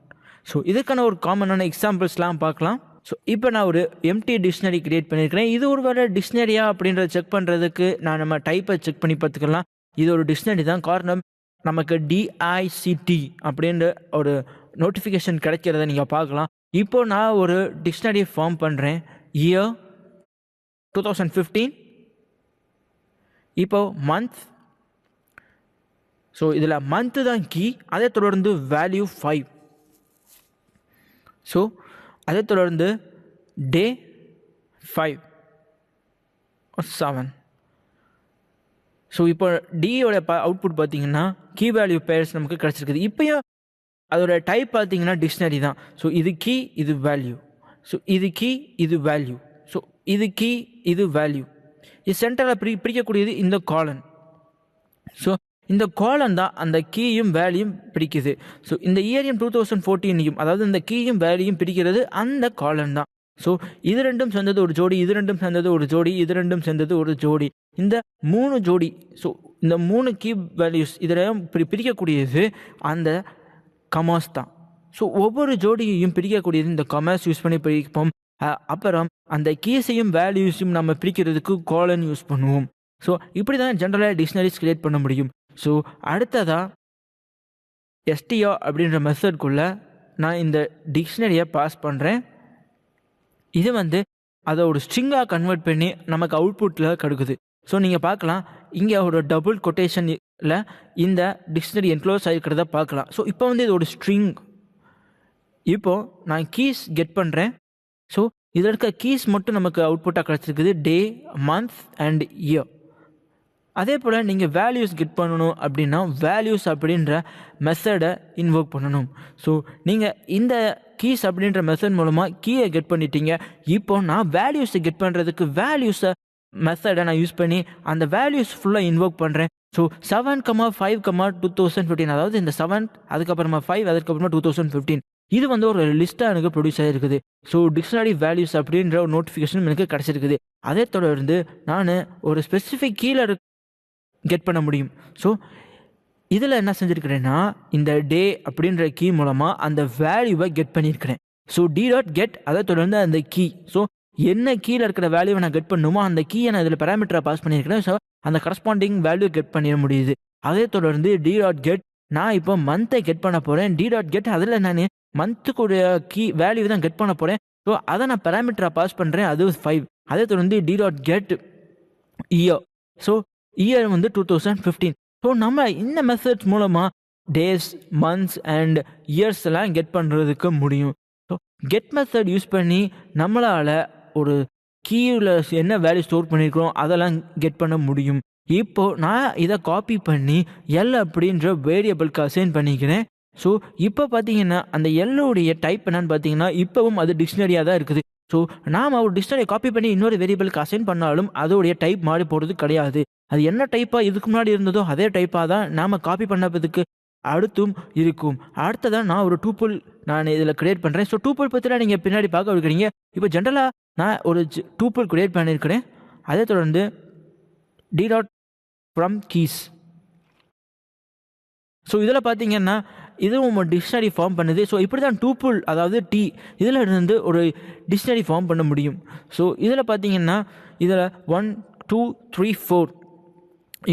ஸோ இதுக்கான ஒரு காமனான எக்ஸாம்பிள்ஸ்லாம் பார்க்கலாம். ஸோ இப்போ நான் ஒரு எம்டி டிக்ஷனரி கிரியேட் பண்ணியிருக்கிறேன். இது ஒரு வேறு டிக்ஷனரியா அப்படின்றத செக் பண்ணுறதுக்கு நம்ம டைப்பை செக் பண்ணி பார்த்துக்கலாம். இது ஒரு டிக்ஷனரி தான். காரணம் நமக்கு டிஐசிடி அப்படின்ற ஒரு நோட்டிஃபிகேஷன் கிடைக்கிறத நீங்கள் பார்க்கலாம். இப்போது நான் ஒரு டிக்ஷனரி ஃபார்ம் பண்ணுறேன். இயர் 2015. இப்போது மந்த். ஸோ இதில் மந்த்து தான் கீ, அதை தொடர்ந்து வேல்யூ 5. ஸோ அதை தொடர்ந்து டே 5 or 7. ஸோ இப்போ டியோட அவுட்புட் பார்த்தீங்கன்னா கீ வேல்யூ பேர்ஸ் நமக்கு கிடச்சிருக்குது. இப்போயும் அதோட டைப் பார்த்தீங்கன்னா டிக்ஷனரி தான். ஸோ இது கீ இது வேல்யூ. ஸோ இது கீ இது வேல்யூ. ஸோ இது கீ இது வேல்யூ. இது சென்டரில் பிரிக்கக்கூடியது இந்த காலன். ஸோ இந்த காலன் தான் அந்த கீயும் வேல்யூயும் பிரிக்குது. ஸோ இந்த இயரையும் 2014 அதாவது இந்த கீயும் வேல்யூயும் பிரிக்கிறது அந்த காலன் தான். ஸோ இது 2ம் சேர்ந்தது ஒரு ஜோடி, இது 2ம் சேர்ந்தது ஒரு ஜோடி, இது 2ம் சேர்ந்தது ஒரு ஜோடி. இந்த 3 ஜோடி. ஸோ இந்த 3 கீ வேல்யூஸ் இதில் பிரிக்கக்கூடியது அந்த கமாஸ் தான். ஸோ ஒவ்வொரு ஜோடியையும் பிரிக்கக்கூடியது இந்த கமாஸ் யூஸ் பண்ணி பிரிப்போம். அப்புறம் அந்த கீஸையும் வேல்யூஸையும் நம்ம பிரிக்கிறதுக்கு காலன் யூஸ் பண்ணுவோம். ஸோ இப்படி தான் ஜென்ரலாக டிக்ஷனரிஸ் கிரியேட் பண்ண முடியும். ஸோ அடுத்ததாக எஸ்டிஆர் அப்படின்ற மெத்தட்குள்ளே நான் இந்த டிக்ஷனரியை பாஸ் பண்ணுறேன். இது அதை ஒரு ஸ்ட்ரிங்காக கன்வெர்ட் பண்ணி நமக்கு அவுட்புட்டில் கிடைக்குது. ஸோ நீங்கள் பார்க்கலாம் இங்கே ஒரு டபுள் கொட்டேஷனில் இந்த டிக்ஷனரி என்க்ளோஸ் ஆகிருக்கிறத பார்க்கலாம். ஸோ இப்போ இது ஒரு ஸ்ட்ரிங். இப்போது நான் கீஸ் கெட் பண்ணுறேன். ஸோ இதில் இருக்க கீஸ் மட்டும் நமக்கு அவுட்புட்டாக கிடச்சிருக்குது. டே, மந்த் அண்ட் இயர். அதே போல் நீங்கள் வேல்யூஸ் கெட் பண்ணணும் அப்படின்னா வேல்யூஸ் அப்படின்ற மெத்தடை இன்வோக் பண்ணணும். ஸோ நீங்கள் இந்த கீஸ் அப்படின்ற மெத்தட் மூலமாக கீயை கெட் பண்ணிட்டீங்க. இப்போ நான் வேல்யூஸை கெட் பண்ணுறதுக்கு வேல்யூஸை மெத்தடை நான் யூஸ் பண்ணி அந்த வேல்யூஸ் ஃபுல்லாக இன்வோக் பண்ணுறேன். ஸோ 7,5,2015, அதாவது இந்த 7 அதுக்கப்புறமா 5 அதுக்கப்புறமா 2015 இது வந்து ஒரு லிஸ்ட்டாக எனக்கு ப்ரொடியூஸ் ஆகிருக்குது. ஸோ டிக்ஷனரி வேல்யூஸ் அப்படின்ற ஒரு நோட்டிஃபிகேஷன் எனக்கு கிடச்சிருக்குது. அதே தொடர்ந்து நான் ஒரு ஸ்பெசிஃபிக் கீழே கெட் பண்ண முடியும். ஸோ இதில் என்ன செஞ்சுருக்கிறேன்னா இந்த டே அப்படின்ற கீ மூலமாக அந்த வேல்யூவை கெட் பண்ணியிருக்கிறேன். ஸோ d.get அதை தொடர்ந்து அந்த கீ. ஸோ என்ன கீழே இருக்கிற வேல்யூவை நான் கெட் பண்ணணுமோ அந்த கீயை நான் இதில் பேராமீட்டரை பாஸ் பண்ணியிருக்கிறேன். ஸோ அந்த கரஸ்பாண்டிங் வேல்யூ கெட் பண்ணிட முடியுது. அதே தொடர்ந்து d.get நான் இப்போ மந்த்தை கெட் பண்ண போகிறேன். d.get அதில் நான் மந்த்துக்குடைய கீ வேல்யூ தான் கெட் பண்ண போகிறேன். ஸோ அதை நான் பேராமீட்டரை பாஸ் பண்ணுறேன், அது 5. அதே தொடர்ந்து d.get இயர். ஸோ இயர் வந்து 2015. ஸோ நம்ம இந்த மெத்தட்ஸ் மூலமாக டேஸ், மந்த்ஸ் அண்ட் இயர்ஸ் எல்லாம் கெட் பண்ணுறதுக்கு முடியும். ஸோ கெட் மெத்தட் யூஸ் பண்ணி நம்மளால் ஒரு கீயில் என்ன வேல்யூ ஸ்டோர் பண்ணியிருக்கிறோம் அதெல்லாம் கெட் பண்ண முடியும். இப்போது நான் இதை காப்பி பண்ணி எல் அப்படின்ற வேரியபிளுக்கு அசைன் பண்ணிக்கிறேன். ஸோ இப்போ பார்த்தீங்கன்னா அந்த எல்லுடைய டைப் என்னன்னு பார்த்தீங்கன்னா இப்போவும் அது டிக்ஷனரியாக தான் இருக்குது. ஸோ நாம் ஒரு டிக்ஷனரியை காப்பி பண்ணி இன்னொரு வேரியபிளுக்கு அசைன் பண்ணாலும் அதோடைய டைப் மாறி போகிறது கிடையாது. அது என்ன டைப்பாக இதுக்கு முன்னாடி இருந்ததோ அதே டைப்பாக தான் நாம் காப்பி பண்ணதுக்கு அடுத்தும் இருக்கும். அடுத்ததான் நான் ஒரு டூப்புள் நான் இதில் க்ரியேட் பண்ணுறேன். ஸோ டூப்புள் பற்றிலாம் நீங்கள் பின்னாடி பார்க்க இருக்கிறீங்க. இப்போ ஜென்ரலாக நான் ஒரு டூப்புள் க்ரியேட் பண்ணியிருக்கிறேன். அதே தொடர்ந்து d.from keys. ஸோ இதில் பார்த்தீங்கன்னா இதுவும் டிக்ஷனரி ஃபார்ம் பண்ணுது. ஸோ இப்படி தான் டூப்புள், அதாவது டி இதில் இருந்து ஒரு டிக்ஷனரி ஃபார்ம் பண்ண முடியும். ஸோ இதில் பார்த்தீங்கன்னா இதில் 1 2 3 4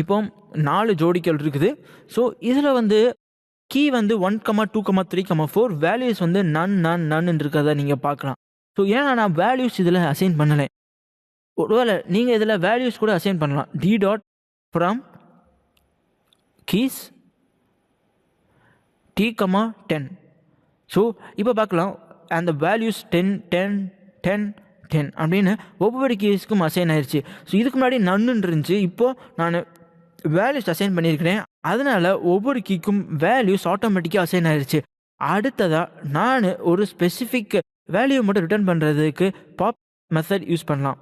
இப்போ 4 ஜோடிகள் இருக்குது. ஸோ இதில் வந்து கீ வந்து 1, 2, 3, 4 வேல்யூஸ் வந்து நன் இருக்கிறத நீங்கள் பார்க்கலாம். ஸோ ஏன்னா நான் வேல்யூஸ் இதில் அசைன் பண்ணலை. ஒருவேளை நீங்கள் இதில் வேல்யூஸ் கூட அசைன் பண்ணலாம். d.from keys t,10. ஸோ இப்போ பார்க்கலாம் அந்த வேல்யூஸ் 10 10 10 10 அப்படின்னு ஒவ்வொரு கீஸ்க்கும் அசைன் ஆயிடுச்சு. ஸோ இதுக்கு முன்னாடி நன்னு இருந்துச்சு. இப்போது நான் வேல்யூஸ் அசைன் பண்ணியிருக்கிறேன். அதனால் ஒவ்வொரு கீக்கும் வேல்யூஸ் ஆட்டோமேட்டிக்காக அசைன் ஆயிடுச்சு. அடுத்ததாக நான் ஒரு ஸ்பெசிஃபிக் வேல்யூ மட்டும் ரிட்டர்ன் பண்ணுறதுக்கு பாப் மெத்தட் யூஸ் பண்ணலாம்.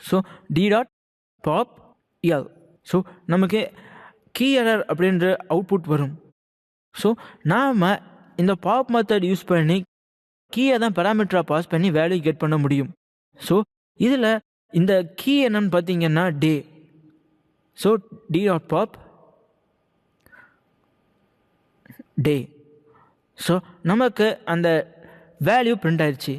So d.pop l. ஸோ நமக்கு கீ எரர் அப்படின்ற அவுட்புட் வரும். ஸோ நாம் இந்த பாப் மெத்தட் யூஸ் பண்ணி கீயை தான் பேராமீட்டராக பாஸ் பண்ணி வேல்யூ கெட் பண்ண முடியும். ஸோ இதில் இந்த கீ என்னன்னு பார்த்தீங்கன்னா டே. ஸோ d.pop டே. ஸோ நமக்கு அந்த வேல்யூ பிரிண்ட் ஆயிடுச்சு.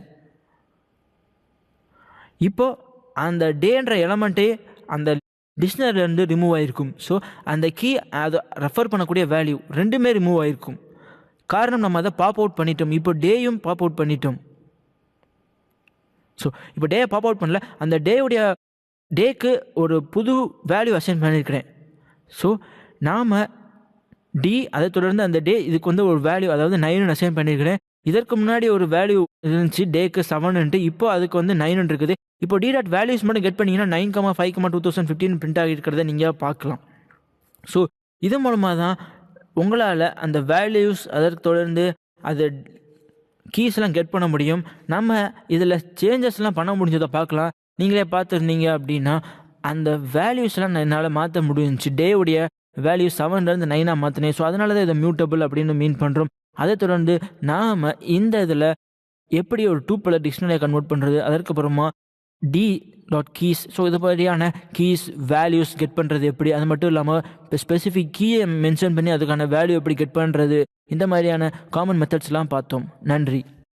இப்போது அந்த டேன்ற எலமெண்ட்டே அந்த டிக்ஷனரிலேருந்து ரிமூவ் ஆகிருக்கும். ஸோ அந்த கீ அதை ரெஃபர் பண்ணக்கூடிய வேல்யூ ரெண்டுமே ரிமூவ் ஆகிருக்கும். காரணம் நம்ம அதை பாப் அவுட் பண்ணிட்டோம். இப்போ டேயும் பாப் அவுட் பண்ணிட்டோம். ஸோ இப்போ டேயை பாப் அவுட் பண்ணல, அந்த டேக்கு ஒரு புது வேல்யூ அசைன் பண்ணியிருக்கிறேன். ஸோ நாம் அதை தொடர்ந்து அந்த டே இதுக்கு வந்து ஒரு வேல்யூ, அதாவது 9 அசைன் பண்ணியிருக்கிறேன். இதற்கு முன்னாடி ஒரு வேல்யூ இருந்துச்சு டேக்கு 7, இப்போ அதுக்கு வந்து 9 இருக்குது. இப்போ d.values மட்டும் கெட் பண்ணிங்கன்னா 9, 5, 2015 பிரிண்ட் ஆகிருக்கிறத நீங்கள் பார்க்கலாம். ஸோ இது மூலமாக தான் உங்களால் அந்த வேல்யூஸ் அதற்கு தொடர்ந்து அது கீஸ்லாம் கெட் பண்ண முடியும். நம்ம இதில் சேஞ்சஸ்லாம் பண்ண முடிஞ்சதை பார்க்கலாம். நீங்களே பார்த்துருந்தீங்க அப்படின்னா அந்த வேல்யூஸ்லாம் என்னால் மாற்ற முடிஞ்சிச்சு. டேவுடைய வேல்யூ 7லேருந்து 9 மாற்றினேன். ஸோ அதனால தான் இதை மியூட்டபிள் அப்படின்னு மீன் பண்ணுறோம். அதை தொடர்ந்து நாம் இந்த இதில் எப்படி ஒரு டூப்பிள் டிக்ஷனரியை கன்வெர்ட் பண்ணுறது, அதற்கப்புறமா d.keys. ஸோ இது மாதிரியான கீஸ் வேல்யூஸ் கெட் பண்ணுறது எப்படி, அது மட்டும் இல்லாமல் இப்போ ஸ்பெசிஃபிக் கீயை மென்ஷன் பண்ணி அதுக்கான வேல்யூ எப்படி கெட் பண்ணுறது, இந்த மாதிரியான காமன் மெத்தட்ஸ்லாம் பார்த்தோம். நன்றி.